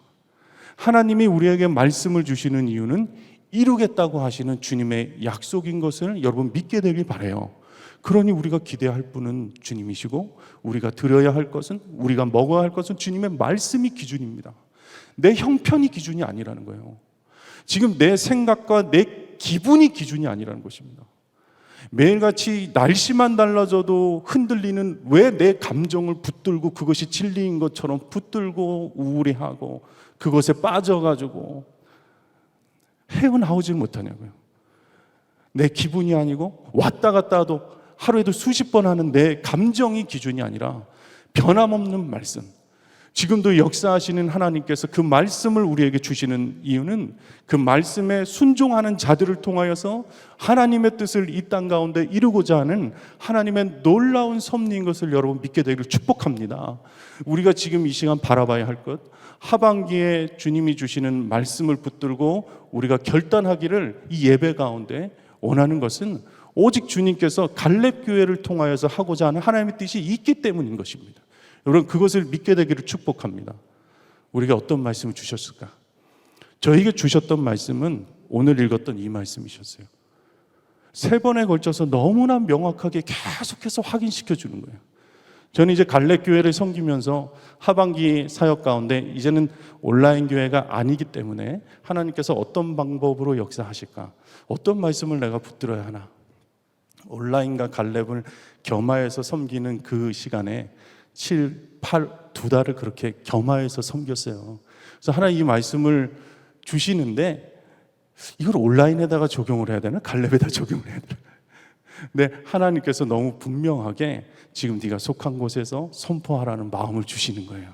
Speaker 5: 하나님이 우리에게 말씀을 주시는 이유는 이루겠다고 하시는 주님의 약속인 것을 여러분 믿게 되길 바라요. 그러니 우리가 기대할 분은 주님이시고, 우리가 드려야 할 것은, 우리가 먹어야 할 것은 주님의 말씀이 기준입니다. 내 형편이 기준이 아니라는 거예요. 지금 내 생각과 내 기분이 기준이 아니라는 것입니다. 매일같이 날씨만 달라져도 흔들리는, 왜 내 감정을 붙들고 그것이 진리인 것처럼 붙들고 우울해하고 그것에 빠져가지고 헤어나오질 못하냐고요. 내 기분이 아니고 왔다 갔다 하도 하루에도 수십 번 하는 내 감정이 기준이 아니라 변함없는 말씀, 지금도 역사하시는 하나님께서 그 말씀을 우리에게 주시는 이유는 그 말씀에 순종하는 자들을 통하여서 하나님의 뜻을 이 땅 가운데 이루고자 하는 하나님의 놀라운 섭리인 것을 여러분 믿게 되기를 축복합니다. 우리가 지금 이 시간 바라봐야 할 것, 하반기에 주님이 주시는 말씀을 붙들고 우리가 결단하기를 이 예배 가운데 원하는 것은 오직 주님께서 갈렙교회를 통하여서 하고자 하는 하나님의 뜻이 있기 때문인 것입니다. 여러분 그것을 믿게 되기를 축복합니다. 우리가 어떤 말씀을 주셨을까? 저에게 주셨던 말씀은 오늘 읽었던 이 말씀이셨어요. 3번에 걸쳐서 너무나 명확하게 계속해서 확인시켜 주는 거예요. 저는 이제 갈렙교회를 섬기면서 하반기 사역 가운데 이제는 온라인 교회가 아니기 때문에 하나님께서 어떤 방법으로 역사하실까? 어떤 말씀을 내가 붙들어야 하나? 온라인과 갈렙을 겸하여서 섬기는 그 시간에 7, 8, 2달을 그렇게 겸하여서 섬겼어요. 그래서 하나님 이 말씀을 주시는데 이걸 온라인에다가 적용을 해야 되나? 갈렙에다 적용을 해야 되나? 근데 하나님께서 너무 분명하게 지금 네가 속한 곳에서 선포하라는 마음을 주시는 거예요.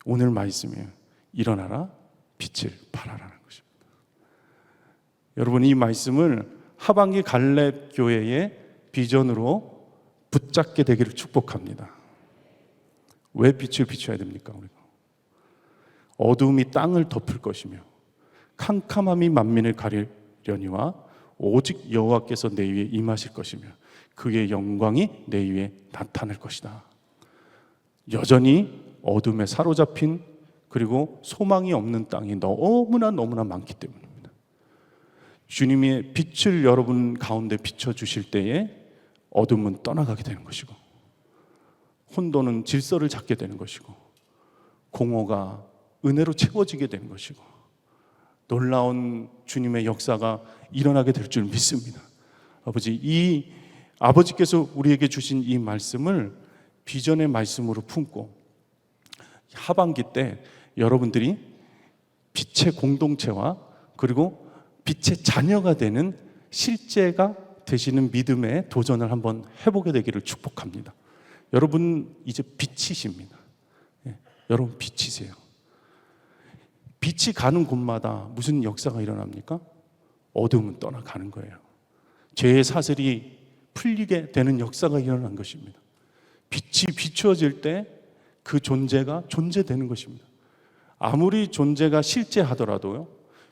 Speaker 5: 오늘 말씀이에요. 일어나라, 빛을 발하라는 것입니다. 여러분 이 말씀을 하반기 갈렙 교회의 비전으로 붙잡게 되기를 축복합니다. 왜 빛을 비춰야 됩니까? 우리가 어두움이 땅을 덮을 것이며 캄캄함이 만민을 가리려니와 오직 여호와께서 내 위에 임하실 것이며 그의 영광이 내 위에 나타날 것이다. 여전히 어둠에 사로잡힌 그리고 소망이 없는 땅이 너무나 많기 때문입니다. 주님의 빛을 여러분 가운데 비춰주실 때에 어둠은 떠나가게 되는 것이고 혼돈은 질서를 잡게 되는 것이고 공허가 은혜로 채워지게 되는 것이고 놀라운 주님의 역사가 일어나게 될 줄 믿습니다. 아버지께서 우리에게 주신 이 말씀을 비전의 말씀으로 품고 하반기 때 여러분들이 빛의 공동체와 그리고 빛의 자녀가 되는 실제가 되시는 믿음의 도전을 한번 해보게 되기를 축복합니다. 여러분 이제 빛이십니다. 여러분 빛이세요. 빛이 가는 곳마다 무슨 역사가 일어납니까? 어둠은 떠나가는 거예요. 죄의 사슬이 풀리게 되는 역사가 일어난 것입니다. 빛이 비추어질 때 그 존재가 존재되는 것입니다. 아무리 존재가 실제하더라도요,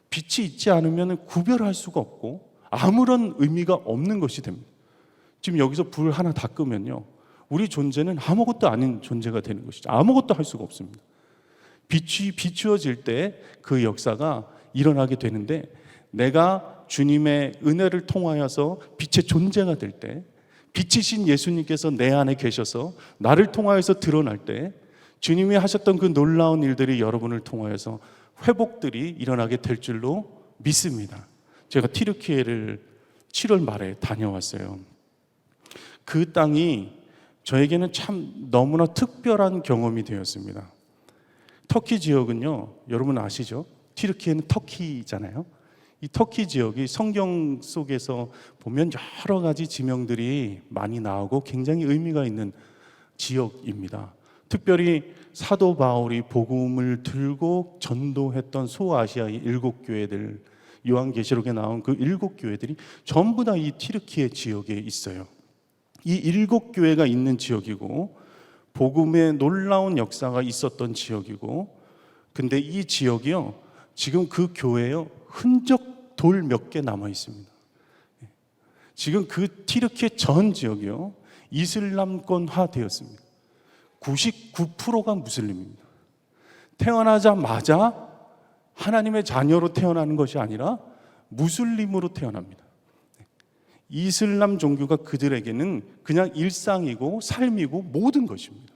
Speaker 5: 빛이 있지 않으면 구별할 수가 없고 아무런 의미가 없는 것이 됩니다. 지금 여기서 불 하나 다 끄면요, 우리 존재는 아무것도 아닌 존재가 되는 것이죠. 아무것도 할 수가 없습니다. 빛이 비추어질 때 그 역사가 일어나게 되는데 내가 주님의 은혜를 통하여서 빛의 존재가 될 때 빛이신 예수님께서 내 안에 계셔서 나를 통하여서 드러날 때 주님이 하셨던 그 놀라운 일들이 여러분을 통하여서 회복들이 일어나게 될 줄로 믿습니다. 제가 튀르키예를 7월 말에 다녀왔어요. 그 땅이 저에게는 참 너무나 특별한 경험이 되었습니다. 터키 지역은요, 여러분 아시죠? 튀르키예는 터키잖아요. 이 터키 지역이 성경 속에서 보면 여러 가지 지명들이 많이 나오고 굉장히 의미가 있는 지역입니다. 특별히 사도 바울이 복음을 들고 전도했던 소아시아의 7교회들, 요한계시록에 나온 그 7교회들이 전부 다 이 튀르키예 지역에 있어요. 이 7교회가 있는 지역이고 복음의 놀라운 역사가 있었던 지역이고, 근데 이 지역이요, 지금 그 교회요, 흔적 돌 몇 개 남아 있습니다. 지금 그 튀르키예 전 지역이요, 이슬람권화 되었습니다. 99%가 무슬림입니다. 태어나자마자 하나님의 자녀로 태어나는 것이 아니라 무슬림으로 태어납니다. 이슬람 종교가 그들에게는 그냥 일상이고 삶이고 모든 것입니다.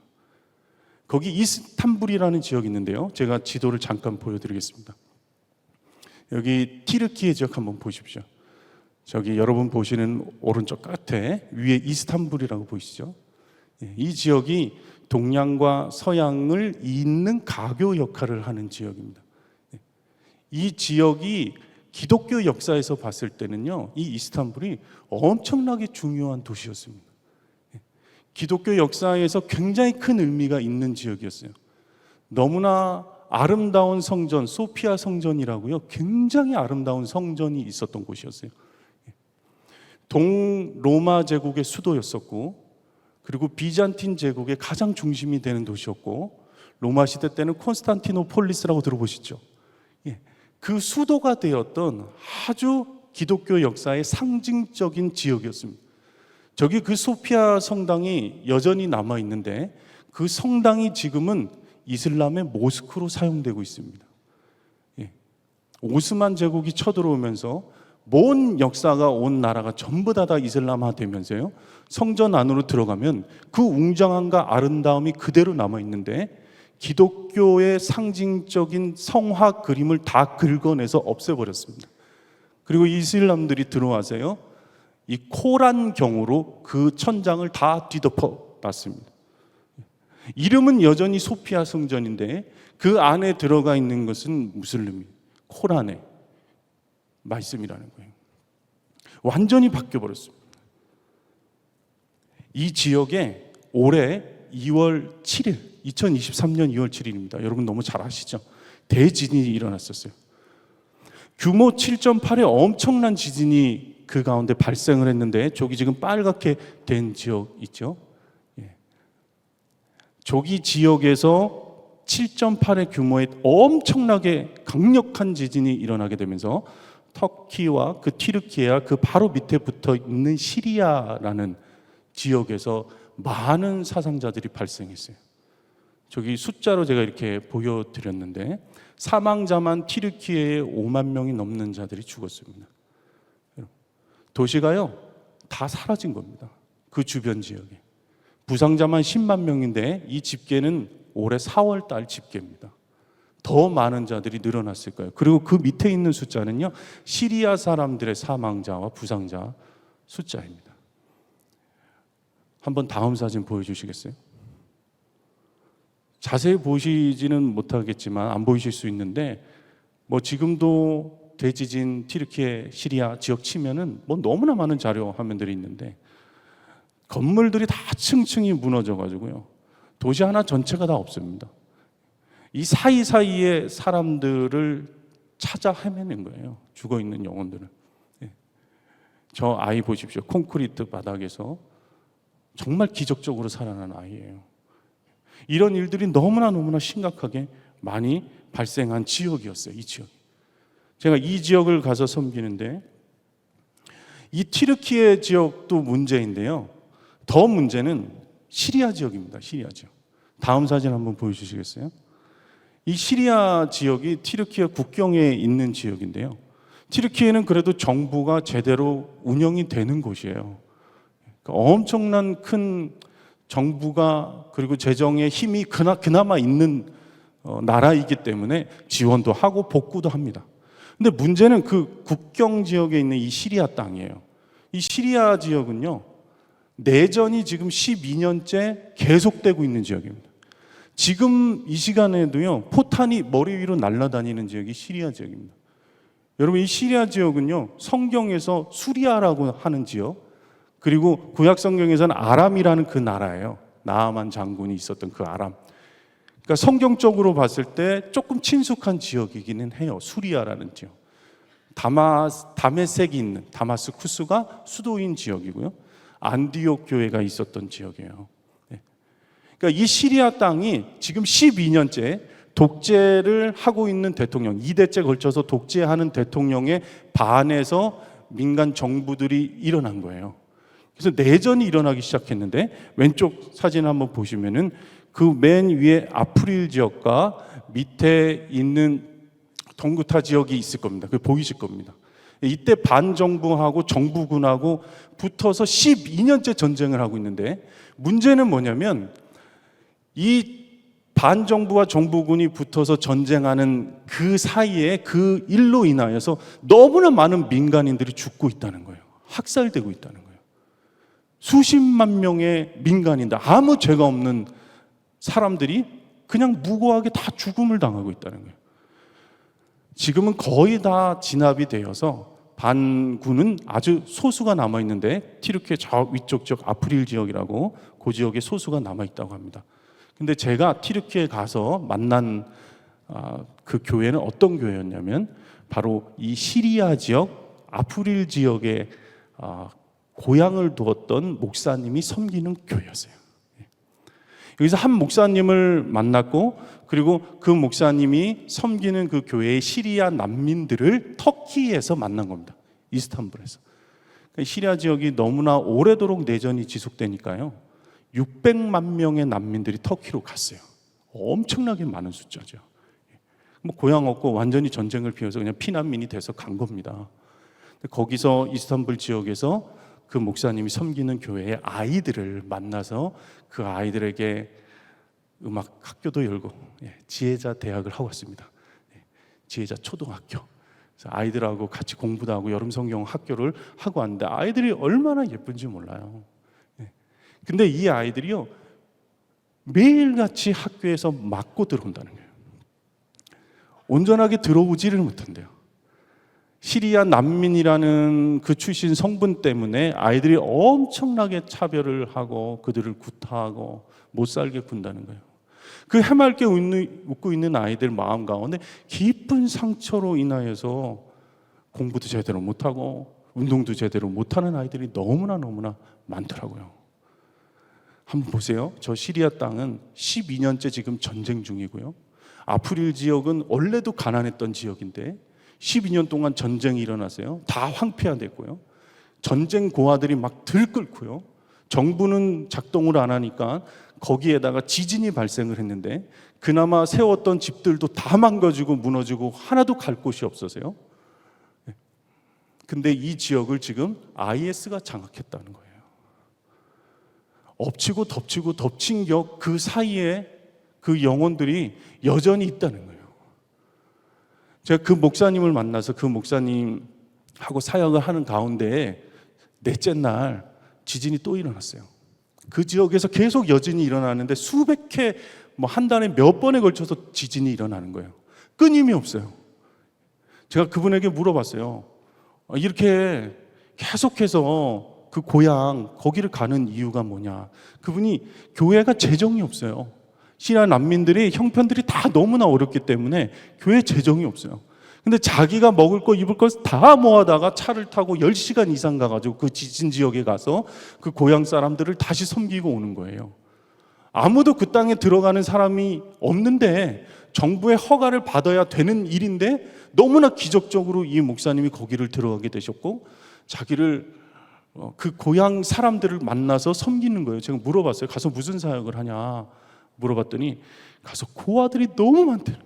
Speaker 5: 거기 이스탄불이라는 지역이 있는데요, 제가 지도를 잠깐 보여드리겠습니다. 여기 튀르키예 지역 한번 보십시오. 저기 여러분 보시는 오른쪽 끝에 위에 이스탄불이라고 보이시죠? 이 지역이 동양과 서양을 잇는 가교 역할을 하는 지역입니다. 이 지역이 기독교 역사에서 봤을 때는요, 이 이스탄불이 엄청나게 중요한 도시였습니다. 기독교 역사에서 굉장히 큰 의미가 있는 지역이었어요. 너무나 아름다운 성전, 소피아 성전이라고요, 굉장히 아름다운 성전이 있었던 곳이었어요. 동로마 제국의 수도였었고, 그리고 비잔틴 제국의 가장 중심이 되는 도시였고, 로마 시대 때는 콘스탄티노폴리스라고 들어보시죠? 그 수도가 되었던 아주 기독교 역사의 상징적인 지역이었습니다. 저기 그 소피아 성당이 여전히 남아 있는데 그 성당이 지금은 이슬람의 모스크로 사용되고 있습니다. 예. 오스만 제국이 쳐들어오면서 먼 역사가 온 나라가 전부 다 이슬람화 되면서요, 성전 안으로 들어가면 그 웅장함과 아름다움이 그대로 남아 있는데 기독교의 상징적인 성화 그림을 다 긁어내서 없애버렸습니다. 그리고 이슬람들이 들어와서요, 이 코란경으로 그 천장을 다 뒤덮어 놨습니다. 이름은 여전히 소피아 성전인데 그 안에 들어가 있는 것은 무슬림이 코란의 말씀이라는 거예요. 완전히 바뀌어버렸습니다. 이 지역에 올해 2월 7일 2023년 2월 7일입니다. 여러분 너무 잘 아시죠? 대지진이 일어났었어요. 규모 7.8의 엄청난 지진이 그 가운데 발생을 했는데, 저기 지금 빨갛게 된 지역 있죠? 예. 저기 지역에서 7.8의 규모의 엄청나게 강력한 지진이 일어나게 되면서 터키와 그 튀르키예와 그 바로 밑에 붙어 있는 시리아라는 지역에서 많은 사상자들이 발생했어요. 저기 숫자로 제가 이렇게 보여드렸는데 사망자만 튀르키예에 5만 명이 넘는 자들이 죽었습니다. 도시가요 다 사라진 겁니다. 그 주변 지역에 부상자만 10만 명인데 이 집계는 올해 4월 달 집계입니다. 더 많은 자들이 늘어났을 거예요. 그리고 그 밑에 있는 숫자는요, 시리아 사람들의 사망자와 부상자 숫자입니다. 한번 다음 사진 보여주시겠어요? 자세히 보시지는 못하겠지만 안 보이실 수 있는데, 뭐 지금도 대지진 튀르키예 시리아 지역 치면은 뭐 너무나 많은 자료 화면들이 있는데 건물들이 다 층층이 무너져 가지고요, 도시 하나 전체가 다 없습니다. 이 사이사이에 사람들을 찾아 헤매는 거예요. 죽어있는 영혼들을. 저 아이 보십시오. 콘크리트 바닥에서 정말 기적적으로 살아난 아이예요. 이런 일들이 너무나 심각하게 많이 발생한 지역이었어요. 이 지역. 제가 이 지역을 가서 섬기는데 이 튀르키예 지역도 문제인데요, 더 문제는 시리아 지역입니다. 시리아 지역. 다음 사진 한번 보여주시겠어요? 이 시리아 지역이 튀르키예 국경에 있는 지역인데요, 튀르키예는 그래도 정부가 제대로 운영이 되는 곳이에요. 그러니까 엄청난 큰 정부가 그리고 재정의 힘이 그나마 있는 나라이기 때문에 지원도 하고 복구도 합니다. 근데 문제는 그 국경 지역에 있는 이 시리아 땅이에요. 이 시리아 지역은요, 내전이 지금 12년째 계속되고 있는 지역입니다. 지금 이 시간에도요, 포탄이 머리 위로 날아다니는 지역이 시리아 지역입니다. 여러분, 이 시리아 지역은요, 성경에서 수리아라고 하는 지역, 그리고 구약 성경에서는 아람이라는 그 나라예요. 나아만 장군이 있었던 그 아람. 그러니까 성경적으로 봤을 때 조금 친숙한 지역이기는 해요. 수리아라는 지역. 다메섹이 있는 다마스쿠스가 수도인 지역이고요, 안디옥 교회가 있었던 지역이에요. 그러니까 이 시리아 땅이 지금 12년째 독재를 하고 있는 대통령, 2대째 걸쳐서 독재하는 대통령에 반해서 민간 정부들이 일어난 거예요. 그래서 내전이 일어나기 시작했는데, 왼쪽 사진 한번 보시면은 그 맨 위에 아프릴 지역과 밑에 있는 동구타 지역이 있을 겁니다. 그게 보이실 겁니다. 이때 반정부하고 정부군하고 붙어서 12년째 전쟁을 하고 있는데, 문제는 뭐냐면 이 반정부와 정부군이 붙어서 전쟁하는 그 사이에 그 일로 인하여서 너무나 많은 민간인들이 죽고 있다는 거예요. 학살되고 있다는 거예요. 수십만 명의 민간인들, 아무 죄가 없는 사람들이 그냥 무고하게 다 죽음을 당하고 있다는 거예요. 지금은 거의 다 진압이 되어서 반군은 아주 소수가 남아있는데, 튀르키예 저 위쪽 지역 아프릴 지역이라고 그 지역에 소수가 남아있다고 합니다. 근데 제가 튀르키예에 가서 만난 그 교회는 어떤 교회였냐면 바로 이 시리아 지역 아프릴 지역에 고향을 두었던 목사님이 섬기는 교회였어요. 여기서 한 목사님을 만났고, 그리고 그 목사님이 섬기는 그 교회의 시리아 난민들을 터키에서 만난 겁니다. 이스탄불에서. 그러니까 시리아 지역이 너무나 오래도록 내전이 지속되니까요, 600만 명의 난민들이 터키로 갔어요. 엄청나게 많은 숫자죠. 뭐 고향 없고 완전히 전쟁을 피해서 그냥 피난민이 돼서 간 겁니다. 거기서 이스탄불 지역에서 그 목사님이 섬기는 교회의 아이들을 만나서 그 아이들에게 음악 학교도 열고 지혜자 대학을 하고 왔습니다. 지혜자 초등학교. 그래서 아이들하고 같이 공부도 하고 여름 성경 학교를 하고 왔는데 아이들이 얼마나 예쁜지 몰라요. 근데 이 아이들이요 매일같이 학교에서 맞고 들어온다는 거예요. 온전하게 들어오지를 못한대요. 시리아 난민이라는 그 출신 성분 때문에 아이들이 엄청나게 차별을 하고 그들을 구타하고 못 살게 군다는 거예요. 그 해맑게 웃고 있는 아이들 마음 가운데 깊은 상처로 인하여서 공부도 제대로 못하고 운동도 제대로 못하는 아이들이 너무나 많더라고요. 한번 보세요. 저 시리아 땅은 12년째 지금 전쟁 중이고요. 아프릴 지역은 원래도 가난했던 지역인데 12년 동안 전쟁이 일어났어요. 다 황폐화됐고요. 전쟁 고아들이 막 들끓고요. 정부는 작동을 안 하니까 거기에다가 지진이 발생을 했는데 그나마 세웠던 집들도 다 망가지고 무너지고 하나도 갈 곳이 없어서요. 근데 이 지역을 지금 IS가 장악했다는 거예요. 엎치고 덮치고 덮친 격 그 사이에 그 영혼들이 여전히 있다는 거예요. 제가 그 목사님을 만나서 그 목사님하고 사역을 하는 가운데 넷째 날 지진이 또 일어났어요. 그 지역에서 계속 여진이 일어나는데 수백 회, 한 달에 몇 번에 걸쳐서 지진이 일어나는 거예요. 끊임이 없어요. 제가 그분에게 물어봤어요. 이렇게 계속해서 그 고향 거기를 가는 이유가 뭐냐. 그분이 교회가 재정이 없어요. 시리아 난민들이 형편들이 다 너무나 어렵기 때문에 교회 재정이 없어요. 근데 자기가 먹을 거 입을 거 다 모아다가 차를 타고 10시간 이상 가가지고 그 지진 지역에 가서 그 고향 사람들을 다시 섬기고 오는 거예요. 아무도 그 땅에 들어가는 사람이 없는데 정부의 허가를 받아야 되는 일인데 너무나 기적적으로 이 목사님이 거기를 들어가게 되셨고 자기를 그 고향 사람들을 만나서 섬기는 거예요. 제가 물어봤어요. 가서 무슨 사역을 하냐 물어봤더니 가서 고아들이 너무 많대요.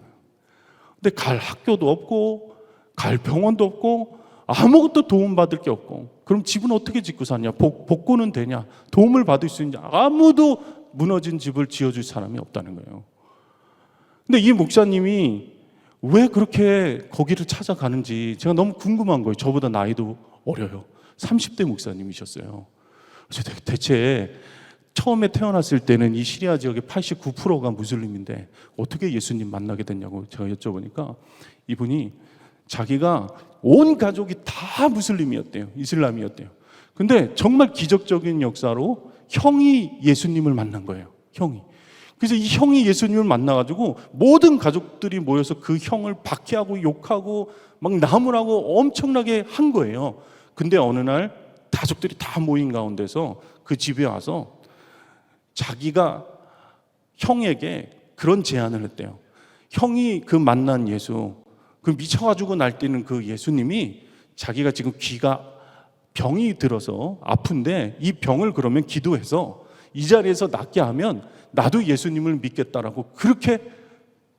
Speaker 5: 근데 갈 학교도 없고 갈 병원도 없고 아무것도 도움받을 게 없고 그럼 집은 어떻게 짓고 사냐? 복구는 되냐? 도움을 받을 수 있냐? 아무도 무너진 집을 지어줄 사람이 없다는 거예요. 근데 이 목사님이 왜 그렇게 거기를 찾아가는지 제가 너무 궁금한 거예요. 저보다 나이도 어려요. 30대 목사님이셨어요. 그래서 대체 처음에 태어났을 때는 이 시리아 지역의 89%가 무슬림인데 어떻게 예수님 만나게 됐냐고 제가 여쭤보니까 이분이 자기가 온 가족이 다 무슬림이었대요. 이슬람이었대요. 근데 정말 기적적인 역사로 형이 예수님을 만난 거예요. 형이. 그래서 이 형이 예수님을 만나가지고 모든 가족들이 모여서 그 형을 박해하고 욕하고 막 나무라고 엄청나게 한 거예요. 근데 어느 날 가족들이 다 모인 가운데서 그 집에 와서 자기가 형에게 그런 제안을 했대요. 형이 그 만난 예수, 그 미쳐가지고 날뛰는 그 예수님이 자기가 지금 귀가 병이 들어서 아픈데 이 병을 그러면 기도해서 이 자리에서 낫게 하면 나도 예수님을 믿겠다라고 그렇게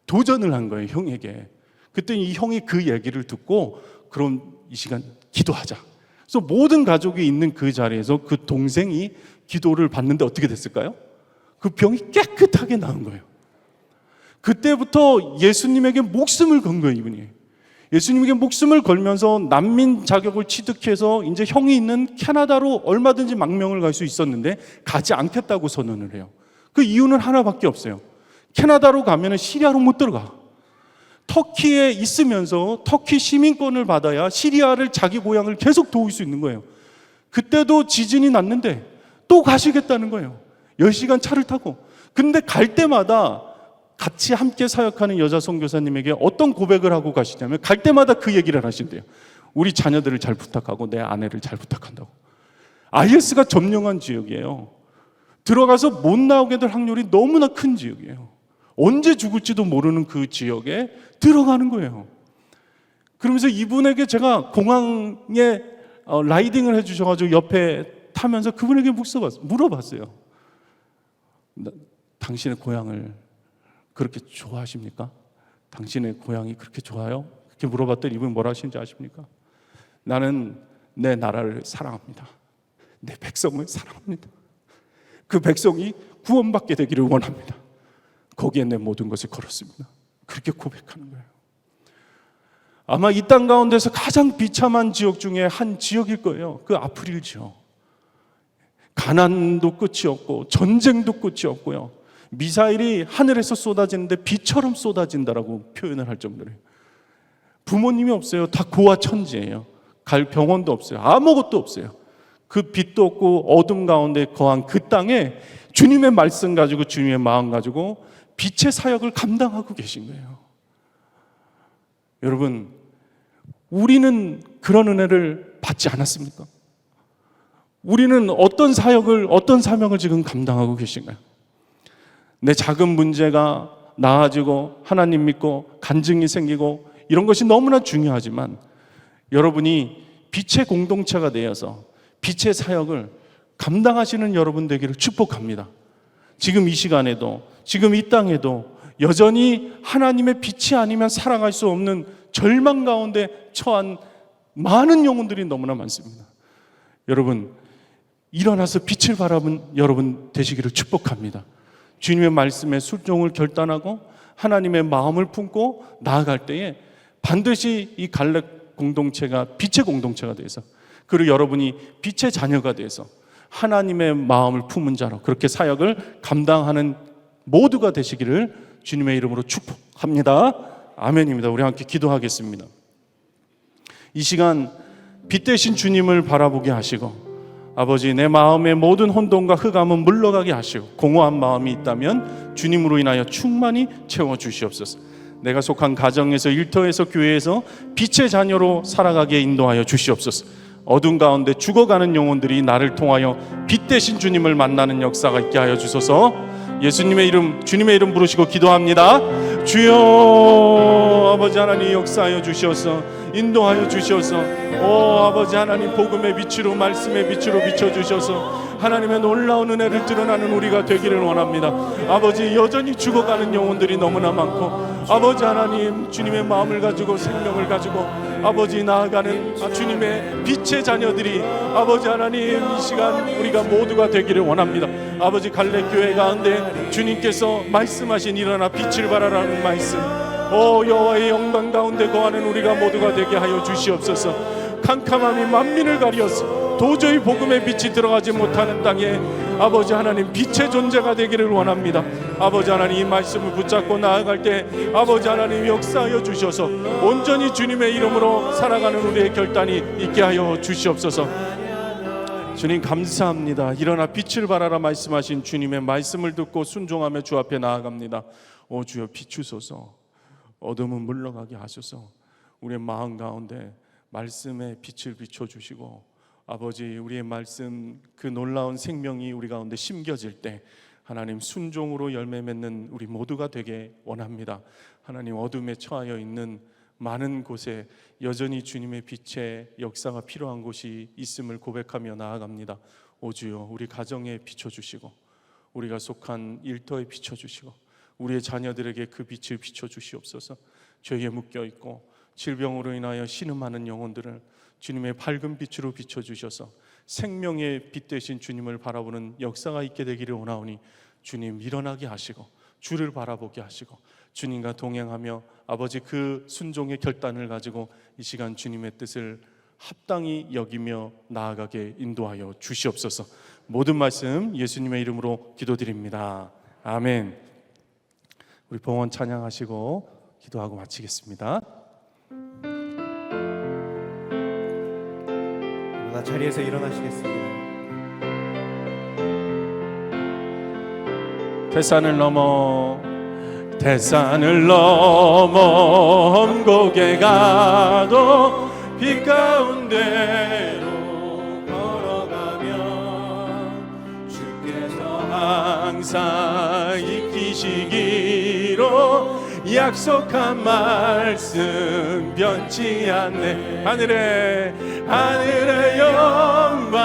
Speaker 5: 도전을 한 거예요, 형에게. 그때 이 형이 그 얘기를 듣고 그럼 이 시간 기도하자. 그래서 모든 가족이 있는 그 자리에서 그 동생이 기도를 받는데 어떻게 됐을까요? 그 병이 깨끗하게 나은 거예요. 그때부터 예수님에게 목숨을 건 거예요, 이분이. 예수님에게 목숨을 걸면서 난민 자격을 취득해서 이제 형이 있는 캐나다로 얼마든지 망명을 갈 수 있었는데 가지 않겠다고 선언을 해요. 그 이유는 하나밖에 없어요. 캐나다로 가면 시리아로 못 들어가. 터키에 있으면서 터키 시민권을 받아야 시리아를 자기 고향을 계속 도울 수 있는 거예요. 그때도 지진이 났는데 또 가시겠다는 거예요. 10시간 차를 타고. 근데 갈 때마다 같이 함께 사역하는 여자 선교사님에게 어떤 고백을 하고 가시냐면 갈 때마다 그 얘기를 하신대요. 우리 자녀들을 잘 부탁하고 내 아내를 잘 부탁한다고. IS가 점령한 지역이에요. 들어가서 못 나오게 될 확률이 너무나 큰 지역이에요. 언제 죽을지도 모르는 그 지역에 들어가는 거예요. 그러면서 이분에게 제가 공항에 라이딩을 해주셔가지고 옆에 타면서 그분에게 물어봤어요. 당신의 고향을 그렇게 좋아하십니까? 당신의 고향이 그렇게 좋아요? 그렇게 물어봤더니 이분이 뭐라 하시는지 아십니까? 나는 내 나라를 사랑합니다. 내 백성을 사랑합니다. 그 백성이 구원받게 되기를 원합니다. 거기에 내 모든 것을 걸었습니다. 그렇게 고백하는 거예요. 아마 이 땅 가운데서 가장 비참한 지역 중에 한 지역일 거예요. 그 아프릴 지역. 가난도 끝이 없고 전쟁도 끝이 없고요. 미사일이 하늘에서 쏟아지는데 비처럼 쏟아진다라고 표현을 할 정도로요. 부모님이 없어요. 다 고아 천지예요. 갈 병원도 없어요. 아무것도 없어요. 그 빛도 없고 어둠 가운데 거한 그 땅에 주님의 말씀 가지고 주님의 마음 가지고 빛의 사역을 감당하고 계신 거예요. 여러분, 우리는 그런 은혜를 받지 않았습니까? 우리는 어떤 사역을, 어떤 사명을 지금 감당하고 계신가요? 내 작은 문제가 나아지고 하나님 믿고 간증이 생기고 이런 것이 너무나 중요하지만 여러분이 빛의 공동체가 되어서 빛의 사역을 감당하시는 여러분 되기를 축복합니다. 지금 이 시간에도, 지금 이 땅에도 여전히 하나님의 빛이 아니면 살아갈 수 없는 절망 가운데 처한 많은 영혼들이 너무나 많습니다. 여러분, 일어나서 빛을 바라본 여러분 되시기를 축복합니다. 주님의 말씀에 순종을 결단하고 하나님의 마음을 품고 나아갈 때에 반드시 이 갈렙 공동체가 빛의 공동체가 돼서, 그리고 여러분이 빛의 자녀가 돼서 하나님의 마음을 품은 자로 그렇게 사역을 감당하는 모두가 되시기를 주님의 이름으로 축복합니다. 아멘입니다. 우리 함께 기도하겠습니다. 이 시간 빛 되신 주님을 바라보게 하시고, 아버지, 내 마음의 모든 혼돈과 흑암은 물러가게 하시고, 공허한 마음이 있다면 주님으로 인하여 충만히 채워주시옵소서. 내가 속한 가정에서, 일터에서, 교회에서 빛의 자녀로 살아가게 인도하여 주시옵소서. 어둠 가운데 죽어가는 영혼들이 나를 통하여 빛 되신 주님을 만나는 역사가 있게 하여 주소서. 예수님의 이름, 주님의 이름 부르시고 기도합니다. 주여, 아버지 하나님 역사하여 주시옵소서. 인도하여 주시옵소서. 오 아버지 하나님, 복음의 빛으로, 말씀의 빛으로 비춰주셔서 하나님의 놀라운 은혜를 드러나는 우리가 되기를 원합니다. 아버지, 여전히 죽어가는 영혼들이 너무나 많고, 아버지 하나님, 주님의 마음을 가지고 생명을 가지고 아버지 나아가는 주님의 빛의 자녀들이 아버지 하나님, 이 시간 우리가 모두가 되기를 원합니다. 아버지, 갈렙 교회 가운데 주님께서 말씀하신 일어나 빛을 발하라는 말씀, 오 여호와의 영광 가운데 거하는 우리가 모두가 되게 하여 주시옵소서. 캄캄함이 만민을 가리어서 도저히 복음의 빛이 들어가지 못하는 땅에 아버지 하나님, 빛의 존재가 되기를 원합니다. 아버지 하나님, 이 말씀을 붙잡고 나아갈 때 아버지 하나님 역사하여 주셔서 온전히 주님의 이름으로 살아가는 우리의 결단이 있게 하여 주시옵소서. 주님 감사합니다. 일어나 빛을 발하라 말씀하신 주님의 말씀을 듣고 순종하며 주 앞에 나아갑니다. 오 주여, 비추소서. 어둠은 물러가게 하소서. 우리의 마음 가운데 말씀의 빛을 비춰주시고, 아버지, 우리의 말씀, 그 놀라운 생명이 우리 가운데 심겨질 때 하나님 순종으로 열매 맺는 우리 모두가 되게 원합니다. 하나님, 어둠에 처하여 있는 많은 곳에 여전히 주님의 빛의 역사가 필요한 곳이 있음을 고백하며 나아갑니다. 오 주여, 우리 가정에 비춰주시고, 우리가 속한 일터에 비춰주시고, 우리의 자녀들에게 그 빛을 비춰주시옵소서. 죄에 묶여있고 질병으로 인하여 신음하는 영혼들을 주님의 밝은 빛으로 비춰주셔서 생명의 빛 되신 주님을 바라보는 역사가 있게 되기를 원하오니, 주님 일어나게 하시고 주를 바라보게 하시고 주님과 동행하며 아버지 그 순종의 결단을 가지고 이 시간 주님의 뜻을 합당히 여기며 나아가게 인도하여 주시옵소서. 모든 말씀 예수님의 이름으로 기도드립니다. 아멘. 우리 봉헌 찬양하시고 기도하고 마치겠습니다.
Speaker 1: 자리에서 일어나시겠습니다.
Speaker 5: 대산을 넘어 험곡에 가도 빛 가운데로 걸어가면 주께서 항상 이키시기로 약속한 말씀 변치 않네. 하늘의 영광,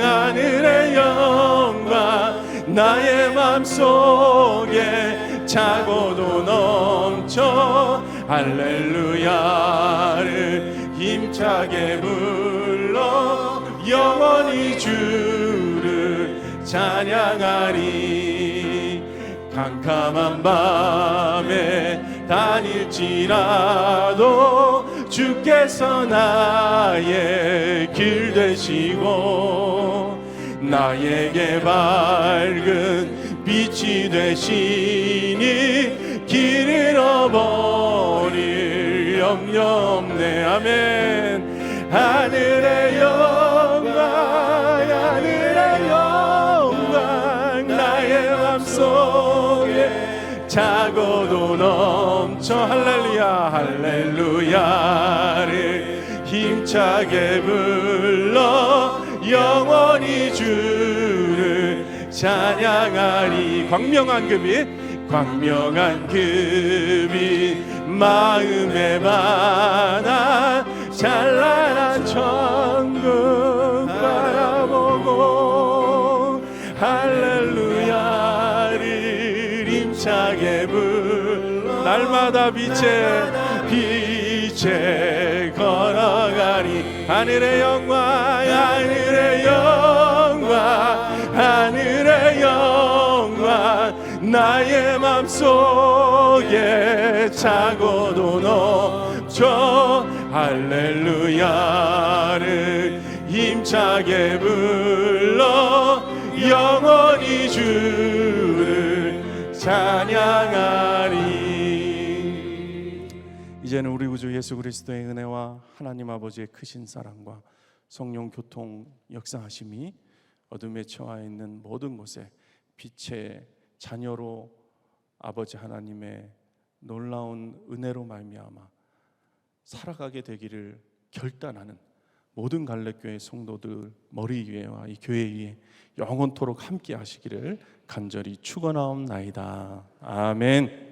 Speaker 5: 하늘의 영광 나의 맘속에 차고도 넘쳐 할렐루야를 힘차게 불러 영원히 주를 찬양하리. 캄캄한 밤에 다닐지라도 주께서 나의 길 되시고 나에게 밝은 빛이 되시니 길 잃어버릴 염려 없네. 아멘. 하늘의 영광 하늘의 영광 나의 맘속에 차고도 넘쳐 할렐루야 할렐루야를 힘차게 불러 영원히 주를 찬양하리. 광명한 금이 마음에 반한 찬란한 천국 바라보고 할렐루야를 힘차게 불러 날마다 빛에 걸어가리. 하늘의 영광 하늘의 영광 하늘의 영광 나의 맘속에 차고도 넘쳐 할렐루야를 힘차게 불러 영원히 주를 찬양하리. 이제는 우리 구주 예수 그리스도의 은혜와 하나님 아버지의 크신 사랑과 성령 교통 역사하심이 어둠에 처해 있는 모든 곳에 빛의 자녀로 아버지 하나님의 놀라운 은혜로 말미암아 살아가게 되기를 결단하는 모든 갈렙교회 성도들 머리 위에와 이 교회 위에 영원토록 함께 하시기를 간절히 축원하옵나이다. 아멘.